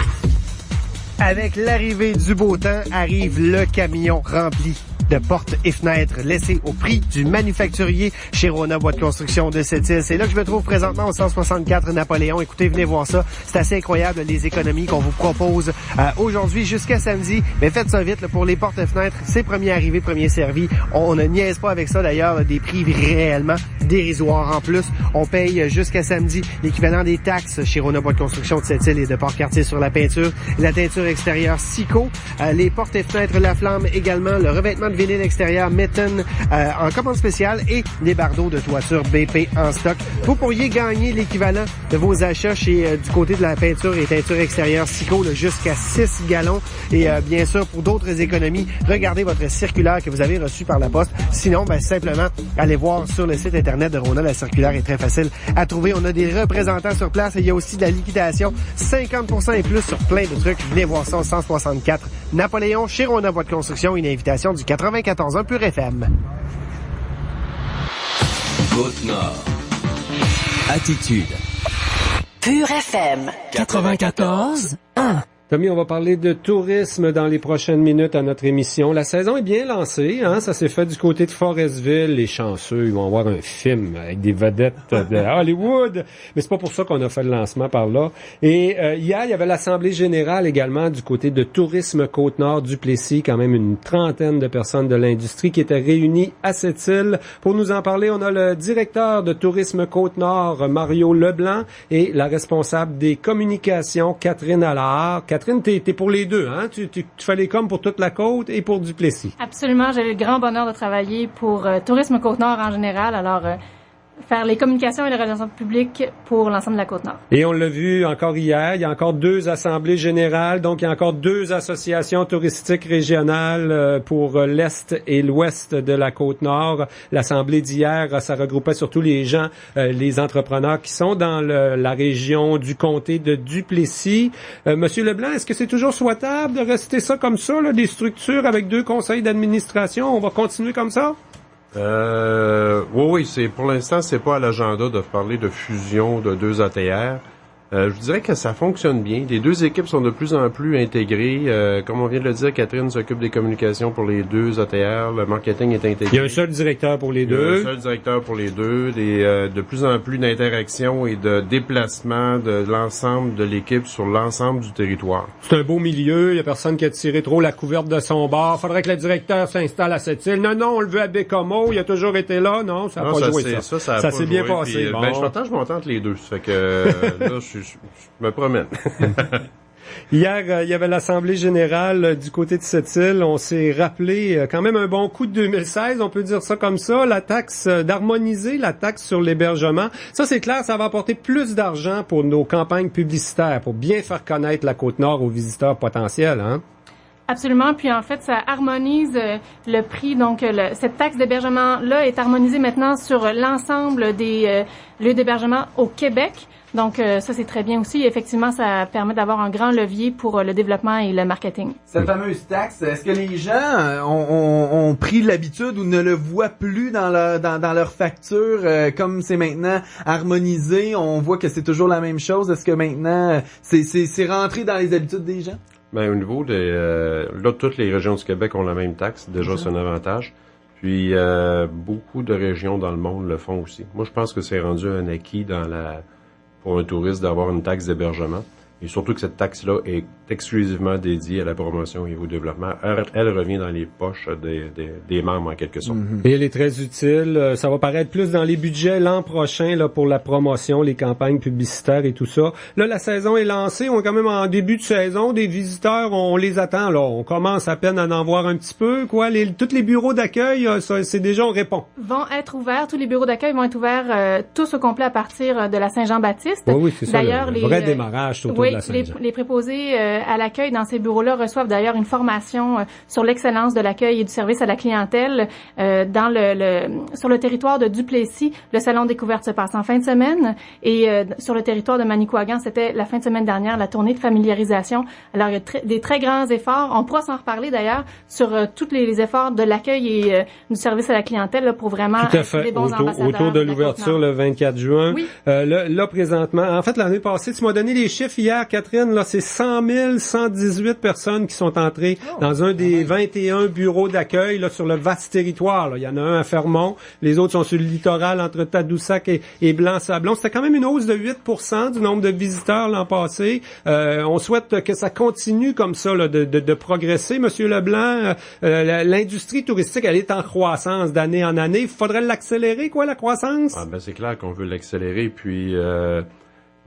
Avec l'arrivée du beau temps, arrive le camion rempli de portes et fenêtres laissées au prix du manufacturier chez Rona Bois de Construction de Sept-Îles. C'est là que je me trouve présentement au 164 Napoléon. Écoutez, venez voir ça. C'est assez incroyable les économies qu'on vous propose aujourd'hui jusqu'à samedi. Mais faites ça vite là, pour les portes et fenêtres. C'est premier arrivé, premier servi. On ne niaise pas avec ça d'ailleurs. Des prix réellement dérisoires en plus. On paye jusqu'à samedi l'équivalent des taxes chez Rona Bois de Construction de Sept-Îles et de Port-Cartier sur la peinture. La teinture extérieure Sico. Les portes et fenêtres La Flamme également. Le revêtement de vinyle extérieur Metten en commande spéciale et des bardeaux de toiture BP en stock. Vous pourriez gagner l'équivalent de vos achats chez du côté de la peinture et teinture extérieure Sico jusqu'à 6 gallons. Et bien sûr, pour d'autres économies, regardez votre circulaire que vous avez reçu par la poste. Sinon, simplement, allez voir sur le site internet de Rona. La circulaire est très facile à trouver. On a des représentants sur place et il y a aussi de la liquidation 50% et plus sur plein de trucs. Venez voir ça au 164 Napoléon chez Rona Bois de Construction. Une invitation du 94.1 Pur FM. Côte-Nord. Attitude. Pur FM 94.1. Tommy, on va parler de tourisme dans les prochaines minutes à notre émission. La saison est bien lancée, hein? Ça s'est fait du côté de Forestville. Les chanceux, ils vont avoir un film avec des vedettes de Hollywood. Mais c'est pas pour ça qu'on a fait le lancement par là. Et hier, il y avait l'Assemblée générale également du côté de Tourisme Côte-Nord Duplessis. Quand même une trentaine de personnes de l'industrie qui étaient réunies à cette île. Pour nous en parler, on a le directeur de Tourisme Côte-Nord, Mario Leblanc, et la responsable des communications, Catherine Allard. Catherine, t'es pour les deux, hein? Tu fais les coms pour toute la côte et pour Duplessis. Absolument. J'ai le grand bonheur de travailler pour Tourisme Côte-Nord en général. Alors, faire les communications et les relations publiques pour l'ensemble de la Côte-Nord. Et on l'a vu encore hier, il y a encore 2 assemblées générales, donc il y a encore 2 associations touristiques régionales pour l'Est et l'Ouest de la Côte-Nord. L'assemblée d'hier, ça regroupait surtout les gens, les entrepreneurs qui sont dans la région du comté de Duplessis. Monsieur Leblanc, est-ce que c'est toujours souhaitable de rester ça comme ça, là, des structures avec 2 conseils d'administration? On va continuer comme ça? Oui, pour l'instant, c'est pas à l'agenda de parler de fusion de 2 ATR. Je dirais que ça fonctionne bien. Les 2 équipes sont de plus en plus intégrées. Comme on vient de le dire, Catherine s'occupe des communications pour les 2 ATR. Le marketing est intégré. Il y a un seul directeur pour les 2. Il y a un seul directeur pour les 2. De plus en plus d'interactions et de déplacements de l'ensemble de l'équipe sur l'ensemble du territoire. C'est un beau milieu. Il y a personne qui a tiré trop la couverte de son bar. Faudrait que le directeur s'installe à cette île. Non, on le veut à Bécomo. Il a toujours été là. Non, ça n'a pas joué ça. Ça s'est bien passé. Puis, bon. Je m'entends entre les deux. Ça fait que là, je me promène. Hier, il y avait l'Assemblée générale du côté de cette île. On s'est rappelé quand même un bon coup de 2016, on peut dire ça comme ça, la taxe d'harmoniser la taxe sur l'hébergement. Ça, c'est clair, ça va apporter plus d'argent pour nos campagnes publicitaires, pour bien faire connaître la Côte-Nord aux visiteurs potentiels, hein? Absolument. Puis en fait, ça harmonise le prix. Donc, cette taxe d'hébergement-là est harmonisée maintenant sur l'ensemble des lieux d'hébergement au Québec. Donc, ça, c'est très bien aussi. Effectivement, ça permet d'avoir un grand levier pour le développement et le marketing. Cette fameuse taxe, est-ce que les gens ont pris l'habitude ou ne le voient plus dans leur facture comme c'est maintenant harmonisé? On voit que c'est toujours la même chose. Est-ce que maintenant, c'est rentré dans les habitudes des gens? Ben, au niveau là, toutes les régions du Québec ont la même taxe. Déjà, c'est un avantage. Puis, beaucoup de régions dans le monde le font aussi. Moi, je pense que c'est rendu un acquis pour un touriste d'avoir une taxe d'hébergement. Et surtout que cette taxe-là est exclusivement dédiée à la promotion et au développement. Elle revient dans les poches des membres, en quelque sorte. Et elle est très utile. Ça va paraître plus dans les budgets l'an prochain là pour la promotion, les campagnes publicitaires et tout ça. Là, la saison est lancée. On est quand même en début de saison. Des visiteurs, on les attend. Là, on commence à peine à en voir un petit peu. Tous les bureaux d'accueil, c'est déjà, on répond. Vont être ouverts. Tous les bureaux d'accueil vont être ouverts tous au complet à partir de la Saint-Jean-Baptiste. Oui, c'est ça. D'ailleurs, le vrai démarrage autour de la Saint-Jean. Les préposés à l'accueil dans ces bureaux-là reçoivent d'ailleurs une formation sur l'excellence de l'accueil et du service à la clientèle sur le territoire de Duplessis. Le salon découverte se passe en fin de semaine et sur le territoire de Manicouagan, c'était la fin de semaine dernière, la tournée de familiarisation. Alors, il y a des très grands efforts. On pourra s'en reparler d'ailleurs sur tous les efforts de l'accueil et du service à la clientèle là, pour vraiment être des bons ambassadeurs. Autour de l'ouverture le 24 juin. Oui. Là, présentement, en fait, l'année passée, tu m'as donné les chiffres hier, Catherine, là, c'est 100 118 personnes qui sont entrées dans un des 21 bureaux d'accueil là, sur le vaste territoire. Là. Il y en a un à Fermont, les autres sont sur le littoral entre Tadoussac et Blanc-Sablon. C'était quand même une hausse de 8% du nombre de visiteurs l'an passé. On souhaite que ça continue comme ça là, de progresser. Monsieur Leblanc, l'industrie touristique, elle est en croissance d'année en année. Il faudrait l'accélérer, quoi, la croissance? Ah, ben, c'est clair qu'on veut l'accélérer. Puis,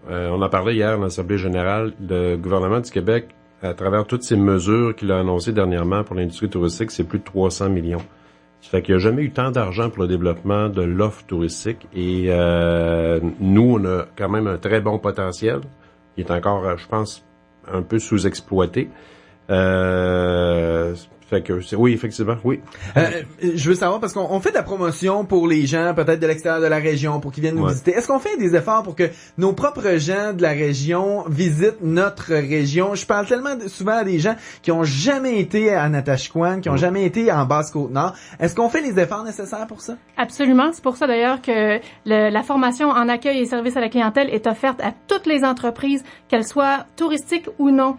on en parlait hier dans l'Assemblée générale. Le gouvernement du Québec, à travers toutes ces mesures qu'il a annoncées dernièrement pour l'industrie touristique, c'est plus de 300 millions. Ça fait qu'il n'y a jamais eu tant d'argent pour le développement de l'offre touristique. Et nous, on a quand même un très bon potentiel. Il est encore, je pense, un peu sous-exploité. Fait que oui, effectivement, oui. Je veux savoir, parce qu'on fait de la promotion pour les gens, peut-être de l'extérieur de la région, pour qu'ils viennent nous visiter. Est-ce qu'on fait des efforts pour que nos propres gens de la région visitent notre région? Je parle tellement souvent à des gens qui ont jamais été à Natashquan, qui ont jamais été en Basse-Côte-Nord. Est-ce qu'on fait les efforts nécessaires pour ça? Absolument. C'est pour ça d'ailleurs que la formation en accueil et service à la clientèle est offerte à toutes les entreprises, qu'elles soient touristiques ou non.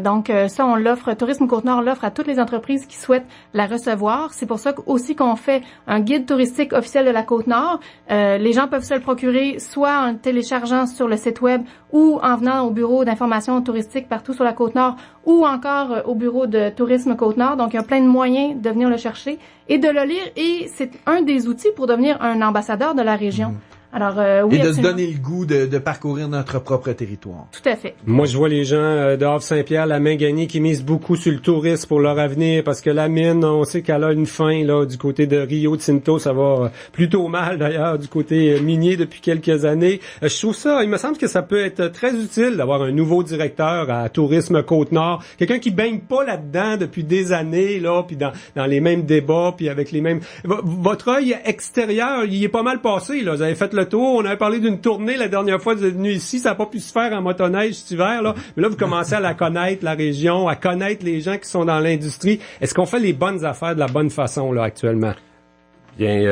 Donc ça, on l'offre, Tourisme Côte-Nord l'offre à toutes les entreprises qui souhaitent la recevoir. C'est pour ça aussi qu'on fait un guide touristique officiel de la Côte-Nord. Les gens peuvent se le procurer soit en téléchargeant sur le site web ou en venant au bureau d'information touristique partout sur la Côte-Nord ou encore au bureau de Tourisme Côte-Nord. Donc, il y a plein de moyens de venir le chercher et de le lire. Et c'est un des outils pour devenir un ambassadeur de la région. Alors, oui, et de absolument. se donner le goût de parcourir notre propre territoire. Tout à fait. Moi, je vois les gens de Havre-Saint-Pierre, la main gagnée, qui misent beaucoup sur le tourisme pour leur avenir, parce que la mine, on sait qu'elle a une fin, là, du côté de Rio Tinto, ça va plutôt mal, d'ailleurs, du côté minier depuis quelques années. Je trouve ça, il me semble que ça peut être très utile d'avoir un nouveau directeur à Tourisme Côte-Nord, quelqu'un qui baigne pas là-dedans depuis des années, là, puis dans les mêmes débats, puis avec les mêmes... Votre œil extérieur, il est pas mal passé, là. Vous avez fait le tour. On avait parlé d'une tournée la dernière fois que vous êtes venu ici. Ça n'a pas pu se faire en motoneige cet hiver, là. Mais là, vous commencez à la connaître, la région, à connaître les gens qui sont dans l'industrie. Est-ce qu'on fait les bonnes affaires de la bonne façon, là, actuellement? Bien, il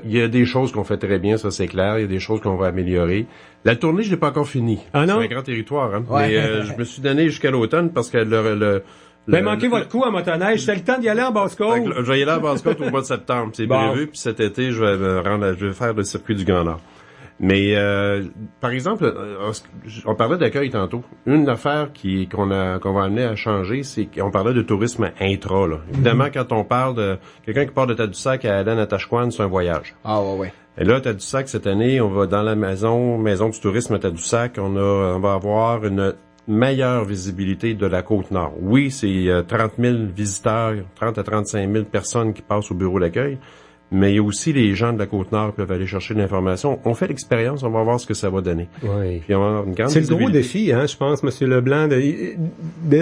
y a des choses qu'on fait très bien, ça c'est clair. Il y a des choses qu'on va améliorer. La tournée, je l'ai pas encore finie. Ah non? C'est un grand territoire, hein. Ouais. Mais je me suis donné jusqu'à l'automne parce que vous avez manqué votre coup en motoneige. C'était le temps d'y aller en Basse-Côte. Je vais y aller en Basse-Côte au mois de septembre. C'est prévu. Puis cet été, je vais faire le circuit du Grand Nord. Mais par exemple, on parlait d'accueil tantôt. Une affaire qu'on va amener à changer, c'est qu'on parlait de tourisme intra. Là. Évidemment, quand on parle de quelqu'un qui part de Tadoussac à Allen à Tashquan, c'est un voyage. Ah ouais. Et là, Tadoussac, cette année, on va dans la maison du tourisme à Tadoussac, on va avoir une meilleure visibilité de la Côte-Nord. Oui, c'est 30 000 visiteurs, 30 à 35 000 personnes qui passent au bureau d'accueil. Mais il y a aussi les gens de la Côte-Nord qui peuvent aller chercher de l'information. On fait l'expérience, on va voir ce que ça va donner. Oui. Puis on va avoir une grande c'est le gros visibilité. défi, je pense, M. Leblanc,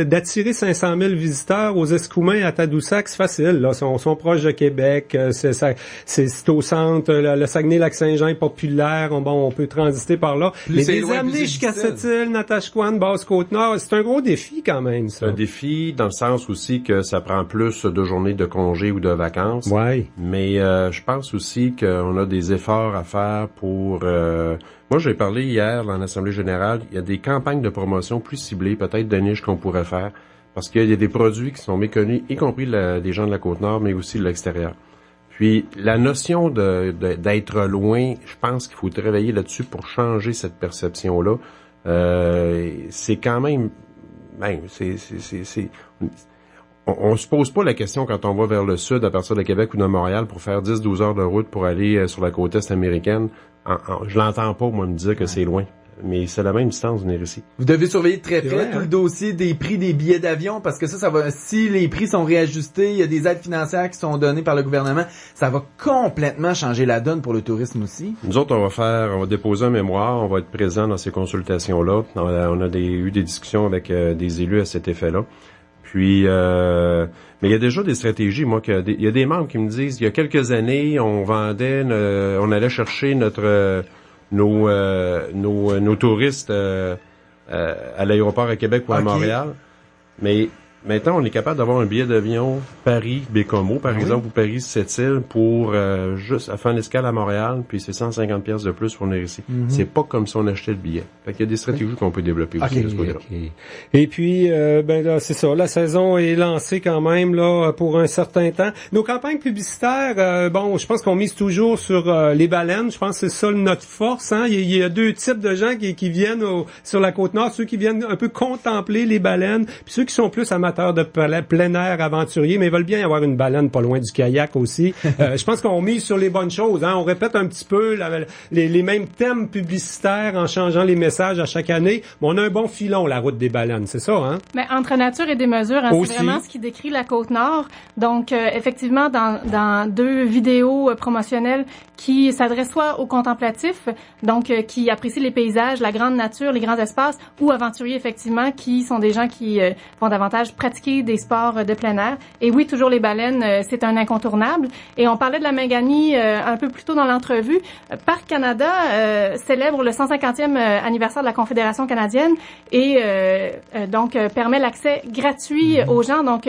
d'attirer 500 000 visiteurs aux Escoumins à Tadoussac, c'est facile. Là, ils sont proches de Québec, c'est au centre, le Saguenay-Lac-Saint-Jean est populaire, on peut transiter par là. Mais les amener jusqu'à Sept-Îles, Natashquan, Basse-Côte-Nord, c'est un gros défi quand même, ça. C'est un défi dans le sens aussi que ça prend plus de journées de congés ou de vacances. Ouais. Mais je pense aussi qu'on a des efforts à faire pour... moi, j'ai parlé hier dans l'Assemblée générale, il y a des campagnes de promotion plus ciblées, peut-être de niche qu'on pourrait faire, parce qu'il y a des produits qui sont méconnus, y compris des gens de la Côte-Nord, mais aussi de l'extérieur. Puis, la notion d'être loin, je pense qu'il faut travailler là-dessus pour changer cette perception-là. C'est quand même... On se pose pas la question quand on va vers le sud, à partir de Québec ou de Montréal, pour faire 10-12 heures de route pour aller sur la côte est américaine. Je l'entends pas, moi, me dire que c'est loin. Mais c'est la même distance venir ici. Vous devez surveiller de très près tout le dossier des prix des billets d'avion, parce que ça va, si les prix sont réajustés, il y a des aides financières qui sont données par le gouvernement, ça va complètement changer la donne pour le tourisme aussi. Nous autres, on va déposer un mémoire, on va être présents dans ces consultations-là. On a eu des discussions avec des élus à cet effet-là. Puis, mais il y a déjà des stratégies. Moi, il y a des membres qui me disent, il y a quelques années, on allait chercher nos touristes à l'aéroport à Québec ou à Montréal. Mais maintenant, on est capable d'avoir un billet d'avion Paris-Bécomo, par exemple, ou Paris-Sept-Îles pour juste à faire l'escale à Montréal, puis c'est 150 pièces de plus pour venir ici. C'est pas comme si on achetait le billet. Fait qu'il y a des stratégies qu'on peut développer aussi de ce côté-là. Et puis, là, c'est ça. La saison est lancée quand même là pour un certain temps. Nos campagnes publicitaires, je pense qu'on mise toujours sur les baleines. Je pense que c'est ça notre force. Il y a deux types de gens qui viennent sur la Côte-Nord, ceux qui viennent un peu contempler les baleines, puis ceux qui sont plus amateurs de plein air aventurier, mais ils veulent bien y avoir une baleine pas loin du kayak aussi. Je pense qu'on mise sur les bonnes choses. On répète un petit peu les mêmes thèmes publicitaires en changeant les messages à chaque année. Mais on a un bon filon, la route des baleines, c'est ça, hein? Mais entre nature et démesure, c'est vraiment ce qui décrit la Côte-Nord. Donc, effectivement, dans deux vidéos promotionnelles qui s'adressent soit aux contemplatifs, donc qui apprécient les paysages, la grande nature, les grands espaces, ou aventuriers, effectivement, qui sont des gens qui vont davantage pratiquer des sports de plein air. Et oui, toujours les baleines, c'est un incontournable. Et on parlait de la Mingani un peu plus tôt dans l'entrevue. Parc Canada célèbre le 150e anniversaire de la Confédération canadienne et donc permet l'accès gratuit aux gens. Donc,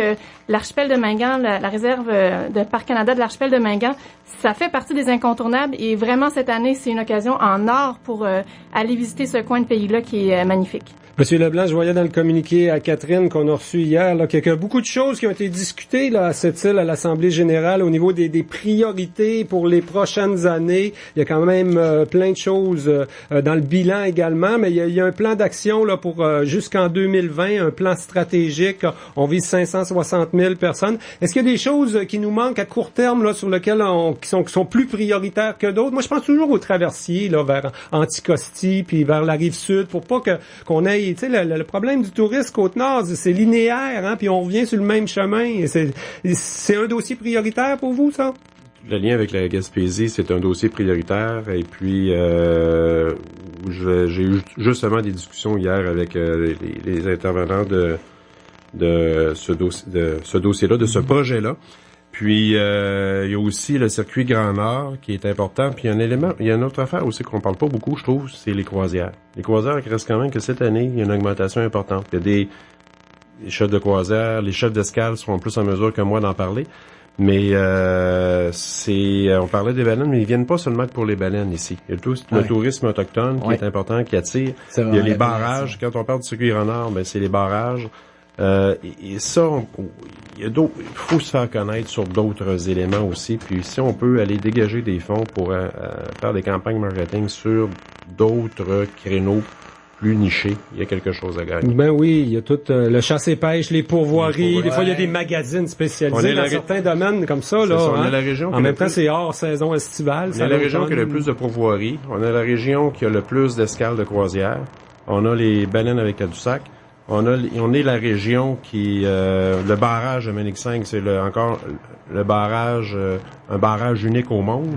l'archipel de Mingan, la réserve de Parc Canada de l'archipel de Mingan, ça fait partie des incontournables et vraiment cette année, c'est une occasion en or pour aller visiter ce coin de pays-là qui est magnifique. Monsieur Leblanc, je voyais dans le communiqué à Catherine qu'on a reçu hier qu'il y a beaucoup de choses qui ont été discutées là, à cette île, à l'Assemblée générale, au niveau des priorités pour les prochaines années. Il y a quand même plein de choses dans le bilan également, mais il y a un plan d'action là pour jusqu'en 2020, un plan stratégique. On vise 560 000 personnes. Est-ce qu'il y a des choses qui nous manquent à court terme là sur lesquelles qui sont plus prioritaires que d'autres? Moi, je pense toujours aux traversiers là vers Anticosti puis vers la rive sud pour pas qu'on ait tu sais, le problème du tourisme Côte-Nord, c'est linéaire, puis on revient sur le même chemin. C'est un dossier prioritaire pour vous, ça? Le lien avec la Gaspésie, c'est un dossier prioritaire. Et puis, j'ai eu justement des discussions hier avec les intervenants de ce dossier-là, de ce projet-là. Puis, il y a aussi le circuit Grand Nord qui est important. Puis, il y a une autre affaire aussi qu'on parle pas beaucoup, je trouve, c'est les croisières. Les croisières, il reste quand même que cette année, il y a une augmentation importante. Il y a les chefs de croisière, les chefs d'escale seront plus en mesure que moi d'en parler. Mais, on parlait des baleines, mais ils viennent pas seulement pour les baleines ici. Il y a le tourisme autochtone qui est important, qui attire. Il y a les barrages. Quand on parle du circuit Grand Nord, c'est les barrages. Et ça, il faut se faire connaître sur d'autres éléments aussi. Puis si on peut aller dégager des fonds pour faire des campagnes marketing sur d'autres créneaux plus nichés, il y a quelque chose à gagner. Ben oui, il y a tout le chasse et pêche, les pourvoiries. Des fois, il y a des magazines spécialisés dans certains domaines comme ça. Là, on a la région en même temps, c'est hors saison estivale. On a la région qui a le plus de pourvoiries. On a la région qui a le plus d'escales de croisière. On a les baleines avec Tadoussac. On est la région qui le barrage de Ménic 5, c'est encore le barrage, un barrage unique au monde.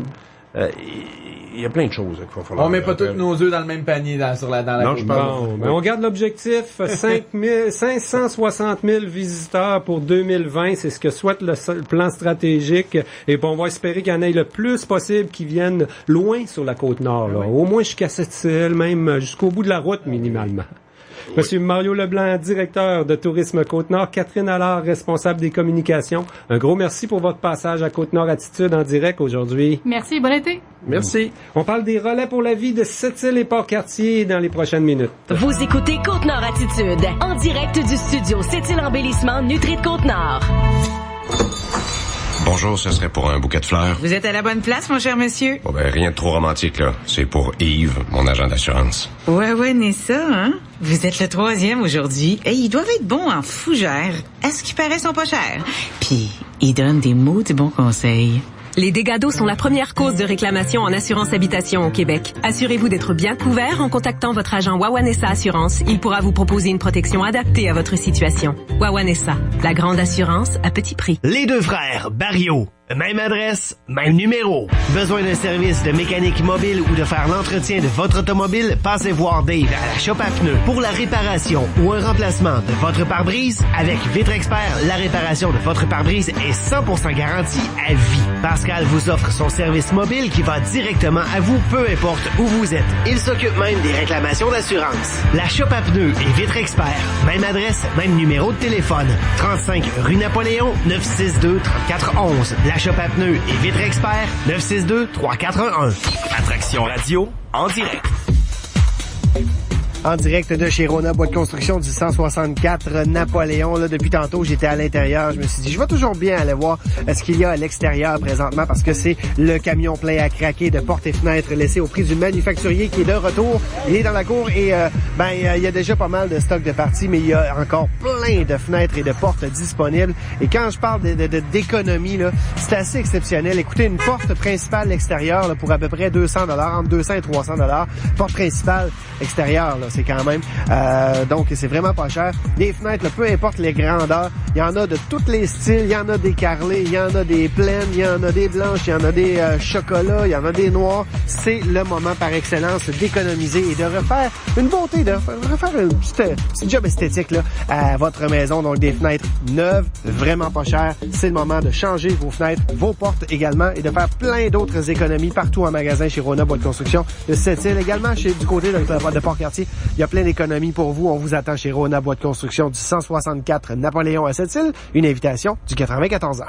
Il y a plein de choses qu'il faut falloir. On met pas tous nos œufs dans le même panier dans la non, je parle. Bon, ben on garde l'objectif 560 000 visiteurs pour 2020, c'est ce que souhaite le plan stratégique, et puis on va espérer qu'il y en ait le plus possible qui viennent loin sur la Côte-Nord, là, au moins jusqu'à Sept-Îles, même jusqu'au bout de la route minimalement. Monsieur Mario Leblanc, directeur de Tourisme Côte-Nord, Catherine Allard, responsable des communications. Un gros merci pour votre passage à Côte-Nord Attitude en direct aujourd'hui. Merci, bon été. Merci. On parle des relais pour la vie de Sept-Îles et Port-Cartier dans les prochaines minutes. Vous écoutez Côte-Nord Attitude, en direct du studio Sept-Îles Embellissement Nutri de Côte-Nord. Bonjour, ce serait pour un bouquet de fleurs. Vous êtes à la bonne place, mon cher monsieur. Bon, ben, rien de trop romantique, là. C'est pour Yves, mon agent d'assurance. Ouais, n'est ça, hein? Vous êtes le 3e aujourd'hui. Et ils doivent être bons en fougère. À ce qui paraît, ils sont pas chers. Puis, ils donnent des maudits bons conseils. Les dégâts d'eau sont la première cause de réclamation en assurance habitation au Québec. Assurez-vous d'être bien couvert en contactant votre agent Wawanesa Assurance. Il pourra vous proposer une protection adaptée à votre situation. Wawanesa, la grande assurance à petit prix. Les deux frères Barrio. Même adresse, même numéro. Besoin d'un service de mécanique mobile ou de faire l'entretien de votre automobile? Passez voir Dave à la Shop à pneus. Pour la réparation ou un remplacement de votre pare-brise, avec Vitre Expert, la réparation de votre pare-brise est 100% garantie à vie. Pascal vous offre son service mobile qui va directement à vous, peu importe où vous êtes. Il s'occupe même des réclamations d'assurance. La Shop à pneus et Vitre Expert. Même adresse, même numéro de téléphone. 35 rue Napoléon, 962-3411. La Shop à pneus et Vitre Expert, 962-3411. Attraction radio, en direct. En direct de chez Rona, boîte de construction du 164 Napoléon. Là, depuis tantôt, j'étais à l'intérieur. Je me suis dit, je vais toujours bien aller voir ce qu'il y a à l'extérieur présentement parce que c'est le camion plein à craquer de portes et fenêtres laissé au prix du manufacturier qui est de retour. Il est dans la cour et il y a déjà pas mal de stocks de parties, mais il y a encore plein de fenêtres et de portes disponibles. Et quand je parle d'économie, là, c'est assez exceptionnel. Écoutez, une porte principale extérieure là, pour à peu près 200 $, entre 200 et 300 $. Porte principale extérieure, là, c'est quand même. Donc, c'est vraiment pas cher. Les fenêtres, là, peu importe les grandeurs, il y en a de tous les styles. Il y en a des carrelées, il y en a des pleines, il y en a des blanches, il y en a des chocolats, il y en a des noirs. C'est le moment par excellence d'économiser et de refaire une beauté, de refaire un petit job esthétique là, à votre maison. Donc, des fenêtres neuves, vraiment pas chères. C'est le moment de changer vos fenêtres, vos portes également et de faire plein d'autres économies partout en magasin chez Rona Boîte de Construction de Sept-Îles. Également du côté de Port-Cartier. Il y a plein d'économies pour vous. On vous attend chez Rona Boîte de Construction du 164 Napoléon à Sept-Îles. Une invitation du 94 ans.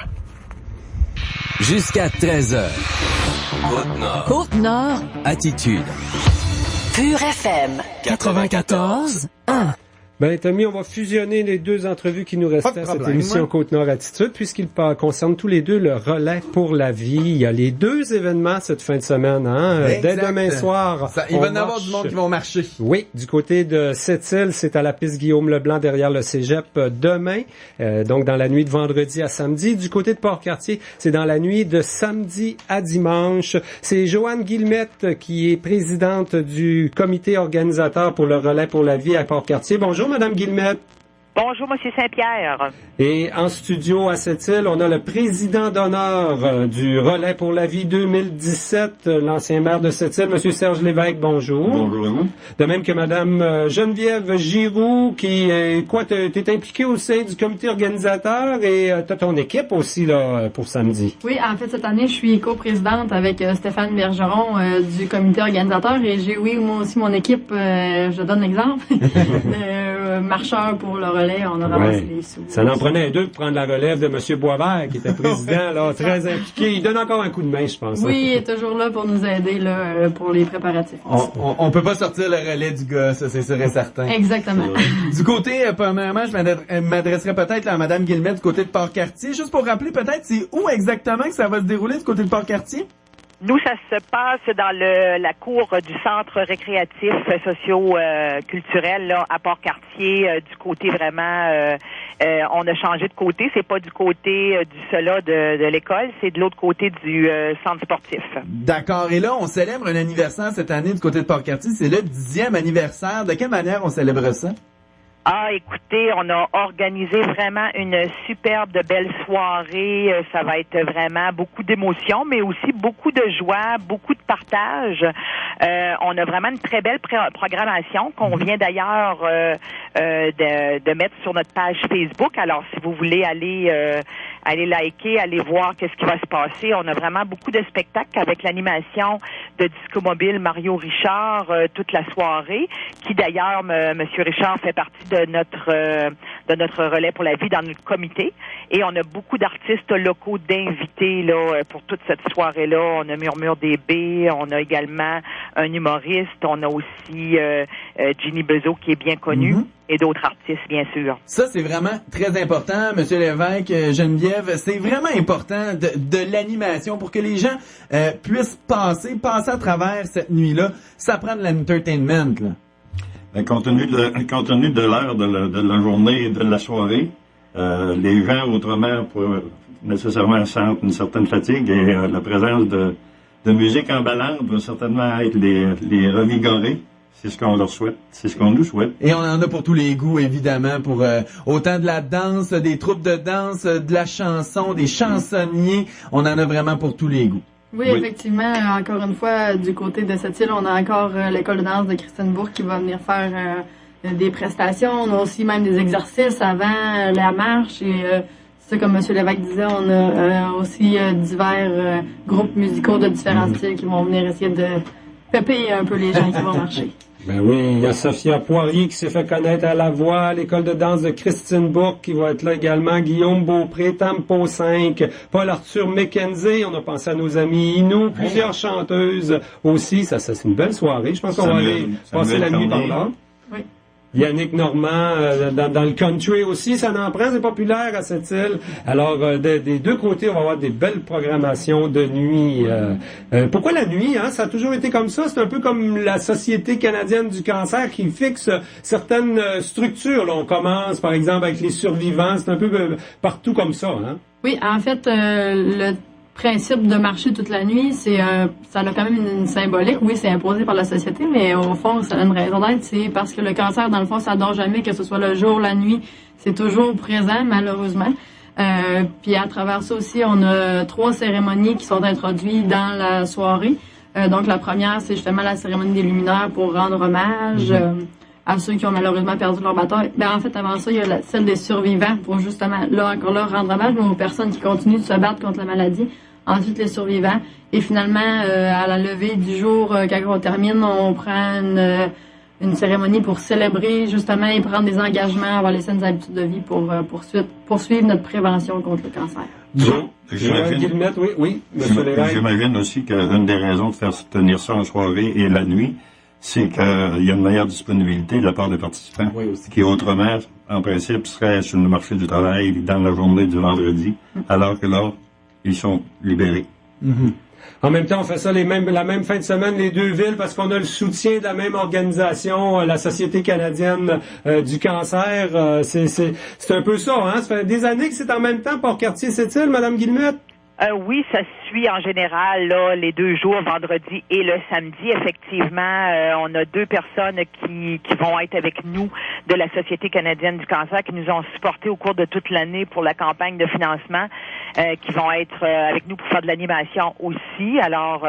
Jusqu'à 13h. Côte-Nord. Côte-Nord. Attitude. Pur FM. 94.1. Ben, Tommy, on va fusionner les deux entrevues qui nous restaient à cette émission Côte-Nord Attitude, puisqu'ils concernent tous les deux le relais pour la vie. Il y a les deux événements cette fin de semaine, hein. Dès demain soir. Il va y en avoir du monde qui vont marcher. Oui, du côté de Sept-Îles, c'est à la piste Guillaume Leblanc derrière le cégep demain. Donc, dans la nuit de vendredi à samedi. Du côté de Port-Cartier, c'est dans la nuit de samedi à dimanche. C'est Joanne Guillemette qui est présidente du comité organisateur pour le relais pour la vie à Port-Cartier. Bonjour. Madame Guillemette. Bonjour, Monsieur Saint-Pierre. Et en studio à Sept-Îles, on a le président d'honneur du Relais pour la vie 2017, l'ancien maire de Sept-Îles, Monsieur Serge Lévesque. Bonjour. Bonjour à vous. De même que Madame Geneviève Giroux, qui t'es impliquée au sein du comité organisateur et t'as ton équipe aussi là pour samedi. Oui, en fait, cette année, je suis coprésidente avec Stéphane Bergeron du comité organisateur et j'ai, moi aussi, mon équipe, je donne l'exemple, de marcheurs pour le relais relais, on a ramassé les sous. Ça en prenait deux pour prendre la relève de M. Boisvert, qui était président, là, très impliqué. Il donne encore un coup de main, je pense. Oui, il est toujours là pour nous aider, là, pour les préparatifs. On peut pas sortir le relais du gars, ça, c'est sûr et certain. Exactement. Du côté, premièrement, je m'adresserai peut-être à Mme Guillemette du côté de Port-Cartier. Juste pour rappeler, peut-être, c'est où exactement que ça va se dérouler du côté de Port-Cartier? Nous, ça se passe dans la cour du centre récréatif socio-culturel là à Port-Cartier, du côté vraiment. On a changé de côté. C'est pas du côté du SOLA de l'école, c'est de l'autre côté du centre sportif. D'accord. Et là, on célèbre un anniversaire cette année du côté de Port-Cartier. C'est le 10e anniversaire. De quelle manière on célèbre ça? Ah, écoutez, on a organisé vraiment une superbe belle soirée. Ça va être vraiment beaucoup d'émotions, mais aussi beaucoup de joie, beaucoup de partage. On a vraiment une très belle programmation qu'on vient d'ailleurs de mettre sur notre page Facebook. Alors, si vous voulez aller liker, aller voir qu'est-ce qui va se passer. On a vraiment beaucoup de spectacles avec l'animation de Disco Mobile Mario Richard toute la soirée, qui d'ailleurs, Monsieur Richard fait partie de notre relais pour la vie dans notre comité. Et on a beaucoup d'artistes locaux d'invités là pour toute cette soirée-là. On a Murmure des B, on a également un humoriste, on a aussi Ginny Bezo qui est bien connu. Et d'autres artistes, bien sûr. Ça, c'est vraiment très important, Monsieur Lévesque, Geneviève. C'est vraiment important de l'animation pour que les gens puissent passer à travers cette nuit-là. Ça prend de l'entertainment, là. Compte tenu de l'heure de la journée et de la soirée, les gens, autrement, pour nécessairement sentent une certaine fatigue et la présence de musique emballante va certainement être les revigorer. C'est ce qu'on leur souhaite. C'est ce qu'on nous souhaite. Et on en a pour tous les goûts, évidemment, pour autant de la danse, des troupes de danse, de la chanson, des chansonniers. On en a vraiment pour tous les goûts. Oui, effectivement. Encore une fois, du côté de cette île, on a encore l'école de danse de Christine Bourque qui va venir faire des prestations. On a aussi même des exercices avant la marche. Et c'est comme M. Lévesque disait, on a aussi divers groupes musicaux de différents styles qui vont venir essayer de pepper un peu les gens qui vont marcher. Ben oui, il y a Sophia Poirier qui s'est fait connaître à la voix, l'école de danse de Christine Bourque qui va être là également, Guillaume Beaupré, Tampo 5, Paul-Arthur McKenzie, on a pensé à nos amis Inou, plusieurs chanteuses aussi, ça c'est une belle soirée, je pense qu'on va aller passer la nuit par là. Oui. Yannick Normand, dans le country aussi, ça en prend, c'est populaire à cette île. Alors, des deux côtés, on va avoir des belles programmations de nuit. Pourquoi la nuit, hein? Ça a toujours été comme ça. C'est un peu comme la Société canadienne du cancer qui fixe certaines structures. Là, on commence, par exemple, avec les survivants. C'est un peu partout comme ça, hein? Oui, en fait, le principe de marcher toute la nuit, ça a quand même une symbolique. Oui, c'est imposé par la société, mais au fond, ça a une raison d'être. C'est parce que le cancer, dans le fond, ça dort jamais, que ce soit le jour, la nuit. C'est toujours présent, malheureusement. Puis à travers ça aussi, on a 3 cérémonies qui sont introduites dans la soirée. Donc la première, c'est justement la cérémonie des luminaires pour rendre hommage à ceux qui ont malheureusement perdu leur bataille. Ben en fait, avant ça, il y a celle des survivants pour justement, là encore là, rendre hommage aux personnes qui continuent de se battre contre la maladie. Ensuite, les survivants. Et finalement, à la levée du jour, quand on termine, on prend une cérémonie pour célébrer justement et prendre des engagements, avoir les saines habitudes de vie pour poursuivre notre prévention contre le cancer. J'imagine aussi qu'une des raisons de faire tenir ça en soirée et la nuit, c'est qu'il y a une meilleure disponibilité de la part des participants, qui autrement, en principe, seraient sur le marché du travail dans la journée du vendredi, alors que là, ils sont libérés. En même temps, on fait ça la même fin de semaine, les deux villes, parce qu'on a le soutien de la même organisation, la Société canadienne du cancer. C'est un peu ça, hein? Ça fait des années que c'est en même temps Port-Cartier-Sept-Îles, Mme Guillemette? Oui, ça suit en général là, les 2 jours, vendredi et le samedi. Effectivement, on a 2 personnes qui vont être avec nous de la Société canadienne du cancer, qui nous ont supportés au cours de toute l'année pour la campagne de financement, qui vont être avec nous pour faire de l'animation aussi. Alors,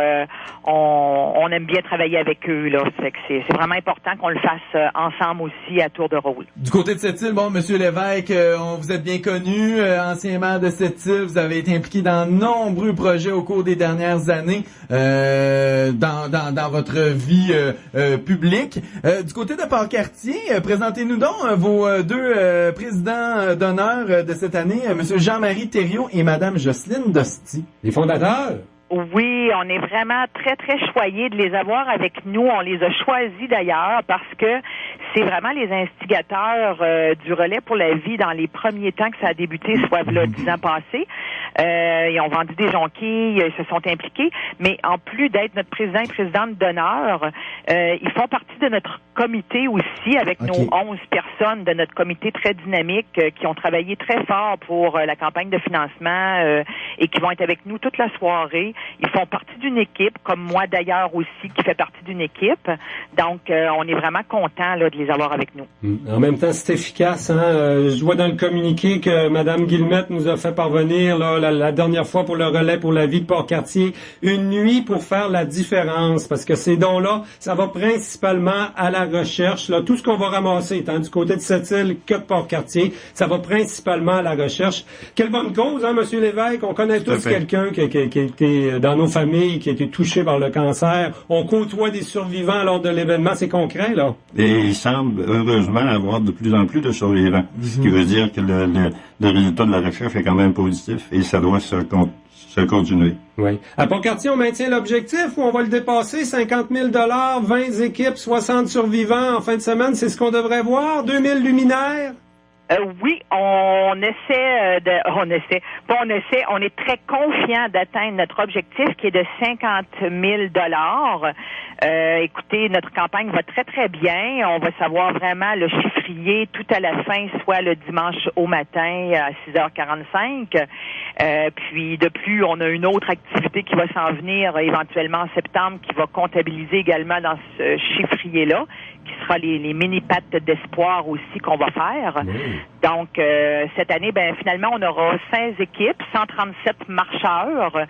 on aime bien travailler avec eux, là. C'est vraiment important qu'on le fasse ensemble aussi à tour de rôle. Du côté de cette île, bon, Monsieur Lévesque, vous êtes bien connu, ancien maire de cette île, vous avez été impliqué dans nombreux projets au cours des dernières années dans votre vie publique. Du côté de Port-Cartier, présentez-nous donc vos deux présidents d'honneur de cette année, Monsieur Jean-Marie Thériault et Madame Jocelyne Dosti. Les fondateurs? Oui, on est vraiment très, très choyés de les avoir avec nous. On les a choisis d'ailleurs parce que c'est vraiment les instigateurs du relais pour la vie dans les premiers temps que ça a débuté, soit là 10 ans passés. Ils ont vendu des jonquilles, ils se sont impliqués, mais en plus d'être notre président et présidente d'honneur, ils font partie de notre comité aussi, avec nos 11 personnes de notre comité très dynamique qui ont travaillé très fort pour la campagne de financement et qui vont être avec nous toute la soirée. Ils font partie d'une équipe, comme moi d'ailleurs aussi, qui fait partie d'une équipe. Donc, on est vraiment contents là, de les avoir avec nous. En même temps, c'est efficace. Hein? Je vois dans le communiqué que Mme Guillemette nous a fait parvenir là, la dernière fois pour le relais pour la vie de Port-Cartier, une nuit pour faire la différence. Parce que ces dons-là, ça va principalement à la recherche. Là, tout ce qu'on va ramasser, tant du côté de Sept-Îles que de Port-Cartier, ça va principalement à la recherche. Quelle bonne cause, hein, M. Lévesque? On connaît tous quelqu'un qui était dans nos familles, qui a été touché par le cancer. On côtoie des survivants lors de l'événement. C'est concret, là. Et il semble, heureusement, avoir de plus en plus de survivants. Ce qui veut dire que le résultat de la recherche est quand même positif et ça doit se continuer. Oui. À Port-Cartier, on maintient l'objectif ou on va le dépasser? 50 000 $, 20 équipes, 60 survivants en fin de semaine. C'est ce qu'on devrait voir? 2000 luminaires? Oui, on est très confiant d'atteindre notre objectif qui est de 50 000 $. Écoutez, notre campagne va très, très bien. On va savoir vraiment le chiffrier tout à la fin, soit le dimanche au matin à 6h45. Puis, de plus, on a une autre activité qui va s'en venir éventuellement en septembre qui va comptabiliser également dans ce chiffrier-là, qui sera les mini-pattes d'espoir aussi qu'on va faire. Donc, cette année, finalement, on aura 16 équipes, 137 marcheurs,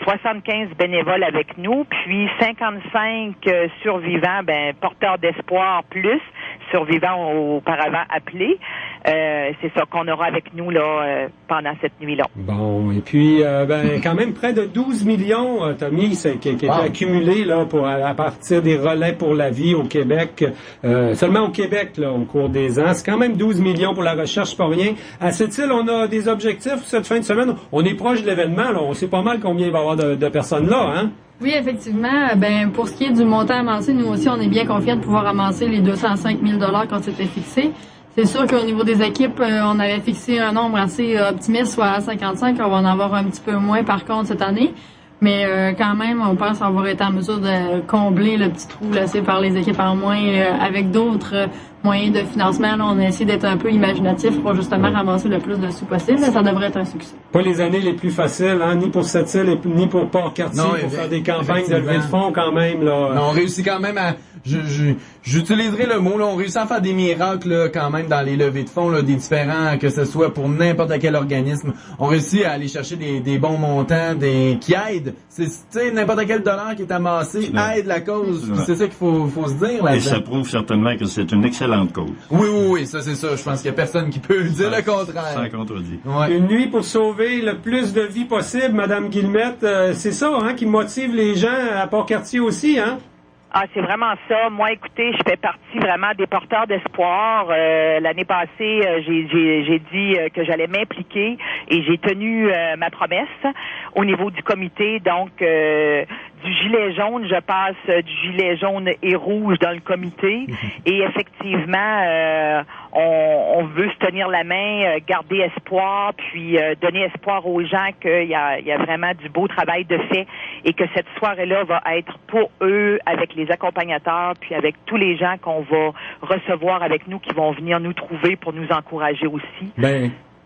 75 bénévoles avec nous, puis 55 survivants, porteurs d'espoir plus survivants auparavant appelés. C'est ça qu'on aura avec nous là pendant cette nuit-là. Bon, et puis quand même près de 12 millions, Tommy, qui a été accumulé là à partir des relais pour la vie au Québec, seulement au Québec là au cours des ans. C'est quand même 12 millions pour la recherche, pas rien. À Sept-Îles, on a des objectifs cette fin de semaine. On est proche de l'événement, là. On sait pas mal combien il va y avoir de personnes là, hein? Oui, effectivement. Pour ce qui est du montant amassé, nous aussi, on est bien confiants de pouvoir amasser les 205 000 $ quand c'était fixé. C'est sûr qu'au niveau des équipes, on avait fixé un nombre assez optimiste, soit à 55. On va en avoir un petit peu moins, par contre, cette année. Mais quand même, on pense avoir été en mesure de combler le petit trou laissé par les équipes en moins avec d'autres moyens de financement. Là, on a essayé d'être un peu imaginatif pour justement ramasser le plus de sous possible. Ça devrait être un succès. Pas les années les plus faciles, hein, ni pour Sept-Îles ni pour Port-Cartier, pour faire des campagnes de levée de fonds quand même. Là. Non, on réussit quand même à... J'utiliserai le mot, là, on réussit à faire des miracles là, quand même dans les levées de fonds, là, des différents, que ce soit pour n'importe quel organisme. On réussit à aller chercher des bons montants, qui aident. C'est n'importe quel dollar qui est amassé aide la cause. C'est ça qu'il faut se dire là. Et ça prouve certainement que c'est une excellente cause. Oui, ça c'est ça. Je pense qu'il y a personne qui peut dire le contraire. Sans contredit. Ouais. Une nuit pour sauver le plus de vies possible, Madame Guillemette. C'est ça, hein, qui motive les gens à Port-Cartier aussi, hein? Ah, c'est vraiment ça. Moi, écoutez, je fais partie vraiment des porteurs d'espoir. L'année passée, j'ai dit que j'allais m'impliquer et j'ai tenu ma promesse au niveau du comité. Donc, du gilet jaune, je passe du gilet jaune et rouge dans le comité. Et effectivement, on veut se tenir la main, garder espoir, puis donner espoir aux gens qu'il y a vraiment du beau travail de fait et que cette soirée-là va être pour eux, avec les accompagnateurs, puis avec tous les gens qu'on va recevoir avec nous, qui vont venir nous trouver pour nous encourager aussi.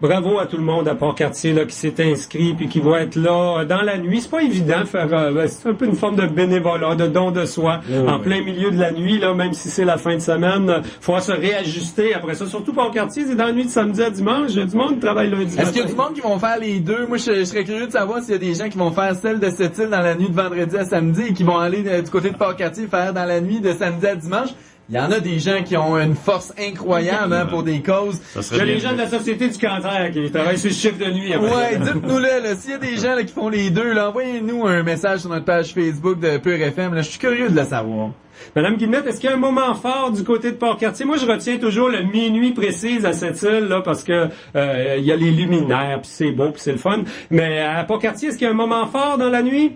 Bravo à tout le monde à Port-Cartier là, qui s'est inscrit puis qui va être là dans la nuit. C'est pas évident de faire... c'est un peu une forme de bénévolat, de don de soi, en plein milieu de la nuit, là, même si c'est la fin de semaine. Faut se réajuster après ça. Surtout Port-Cartier, c'est dans la nuit de samedi à dimanche. Il y a du monde qui travaille lundi matin. Est-ce qu'il y a du monde qui vont faire les deux? Moi, je serais curieux de savoir s'il y a des gens qui vont faire celle de Sept-Îles dans la nuit de vendredi à samedi et qui vont aller du côté de Port-Cartier faire dans la nuit de samedi à dimanche. Il y en a des gens qui ont une force incroyable pour des causes. Il y a les gens de la Société du cancer qui travaillent sur le chiffre de nuit. Ouais, dites-nous-le, là, s'il y a des gens là, qui font les deux, là, envoyez-nous un message sur notre page Facebook de Pure FM. Là, je suis curieux de le savoir. Madame Guillemette, est-ce qu'il y a un moment fort du côté de Port-Cartier? Moi, je retiens toujours le minuit précise à cette île, là, parce que il y a les luminaires, puis c'est beau, puis c'est le fun. Mais à Port-Cartier, est-ce qu'il y a un moment fort dans la nuit?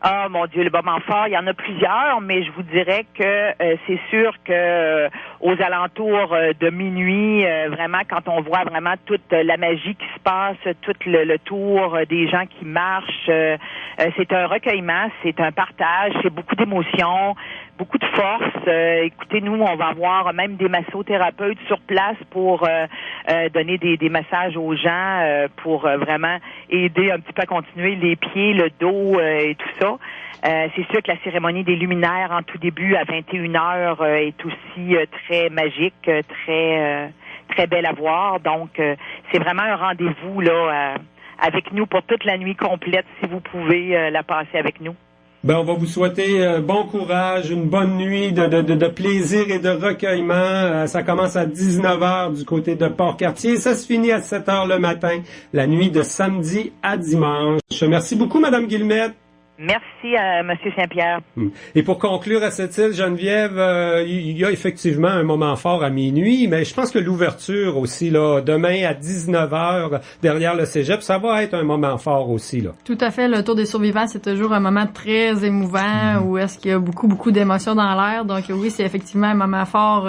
Ah, mon Dieu, le moment fort, il y en a plusieurs, mais je vous dirais que c'est sûr que aux alentours de minuit, vraiment, quand on voit vraiment toute la magie qui se passe, tout le tour des gens qui marchent, c'est un recueillement, c'est un partage, c'est beaucoup d'émotions, beaucoup de force. Écoutez, nous, on va avoir même des massothérapeutes sur place pour donner des massages aux gens, pour vraiment aider un petit peu à continuer les pieds, le dos et tout ça. C'est sûr que la cérémonie des luminaires en tout début à 21h est aussi très magique, très belle à voir. Donc, c'est vraiment un rendez-vous là avec nous pour toute la nuit complète, si vous pouvez la passer avec nous. Ben, on va vous souhaiter bon courage, une bonne nuit de plaisir et de recueillement. Ça commence à 19h du côté de Port-Cartier. Ça se finit à 7h le matin, la nuit de samedi à dimanche. Merci beaucoup, Madame Guillemette. Merci à Monsieur Saint-Pierre. Et pour conclure à cette île, Geneviève, il y a effectivement un moment fort à minuit, mais je pense que l'ouverture aussi, là, demain à 19h derrière le cégep, ça va être un moment fort aussi, là. Tout à fait. Le Tour des survivants, c'est toujours un moment très émouvant où est-ce qu'il y a beaucoup d'émotions dans l'air. Donc oui, c'est effectivement un moment fort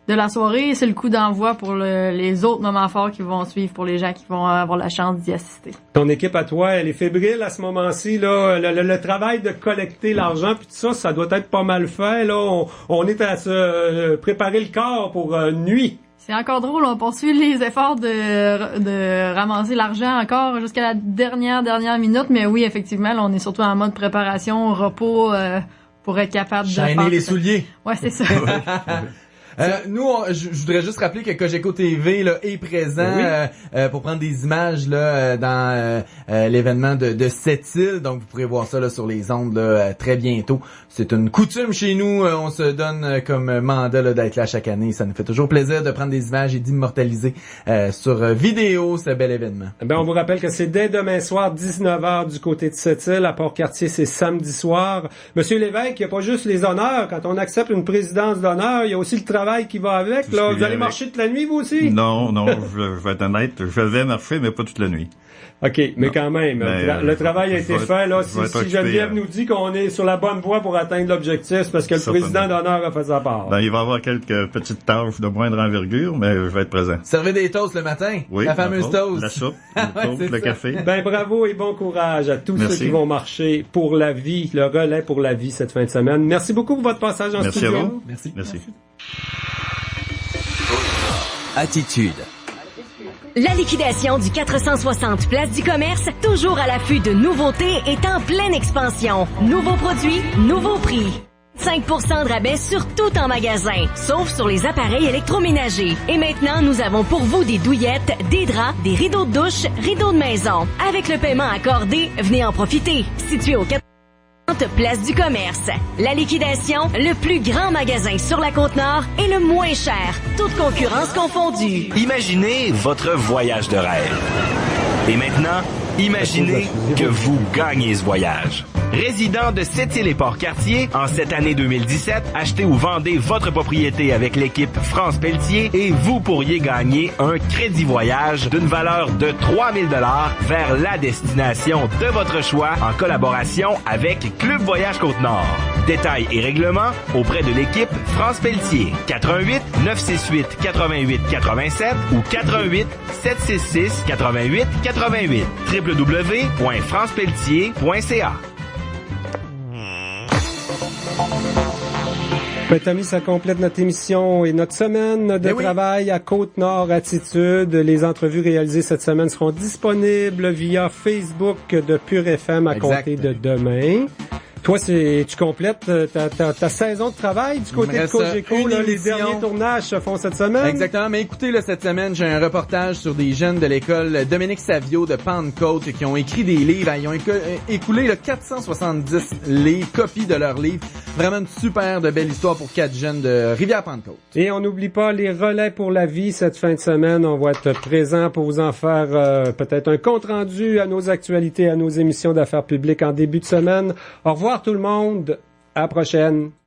de la soirée. C'est le coup d'envoi pour les autres moments forts qui vont suivre pour les gens qui vont avoir la chance d'y assister. Ton équipe à toi, elle est fébrile à ce moment-ci, là. Le travail de collecter l'argent puis tout ça, ça doit être pas mal fait, là. On est à se préparer le corps pour nuit. C'est encore drôle, on poursuit les efforts de ramasser l'argent encore jusqu'à la dernière minute, mais oui, effectivement, là, on est surtout en mode préparation, repos, pour être capable de chaîner les souliers. Ouais, c'est ça. Nous, je voudrais juste rappeler que Cogeco TV là, est présent pour prendre des images là dans l'événement de Sept-Îles. Donc, vous pourrez voir ça là, sur les ondes là, très bientôt. C'est une coutume chez nous. On se donne comme mandat là, d'être là chaque année. Ça nous fait toujours plaisir de prendre des images et d'immortaliser sur vidéo ce bel événement. Ben, on vous rappelle que c'est dès demain soir, 19h du côté de Sept-Îles. À Port-Cartier, c'est samedi soir. Monsieur Lévesque, il n'y a pas juste les honneurs. Quand on accepte une présidence d'honneur, il y a aussi le travail qui va avec. Là. Vous allez marcher toute la nuit, vous aussi? Non, je vais être honnête. Je vais marcher, mais pas toute la nuit. OK, mais quand même, le travail a été fait. Là, si Geneviève nous dit qu'on est sur la bonne voie pour atteindre l'objectif, c'est parce que le président d'honneur a fait sa part. Ben, il va y avoir quelques petites tâches de moindre envergure, mais je vais être présent. Servez des toasts le matin? Oui. La fameuse toast. La soupe, le café. Ben, bravo et bon courage à tous ceux qui vont marcher pour la vie, le relais pour la vie cette fin de semaine. Merci beaucoup pour votre passage en studio. Merci à vous. Merci. Attitude. La liquidation du 460 Place du Commerce, toujours à l'affût de nouveautés, est en pleine expansion. Nouveaux produits, nouveaux prix. 5% de rabais sur tout en magasin, sauf sur les appareils électroménagers. Et maintenant, nous avons pour vous des douillettes, des draps, des rideaux de douche, rideaux de maison. Avec le paiement accordé, venez en profiter. Situé au 4 Place du Commerce. La liquidation, le plus grand magasin sur la Côte-Nord et le moins cher. Toute concurrence confondue. Imaginez votre voyage de rêve. Et maintenant, imaginez que vous gagnez ce voyage. Résident de Sept-Îles et Port-Cartier, en cette année 2017, achetez ou vendez votre propriété avec l'équipe France Pelletier et vous pourriez gagner un crédit voyage d'une valeur de 3 000 $ vers la destination de votre choix en collaboration avec Club Voyage Côte-Nord. Détails et règlements auprès de l'équipe France Pelletier. 88 968 88 87 ou 88 766 88 88. www.francepelletier.ca. Ben, Tommy, ça complète notre émission et notre semaine de travail à Côte-Nord Attitude. Les entrevues réalisées cette semaine seront disponibles via Facebook de Pure FM à compter de demain. Toi, tu complètes ta saison de travail du côté de Cogeco. Les derniers tournages se font cette semaine. Exactement. Mais écoutez, là, cette semaine, j'ai un reportage sur des jeunes de l'école Dominique Savio de Pentecôte qui ont écrit des livres. Ils ont écoulé 470 copies de leurs livres Vraiment une super de belle histoire pour 4 jeunes de Rivière-Pentecôte. Et on n'oublie pas les relais pour la vie cette fin de semaine. On va être présent pour vous en faire peut-être un compte-rendu à nos actualités, à nos émissions d'affaires publiques en début de semaine. Au revoir tout le monde. À la prochaine.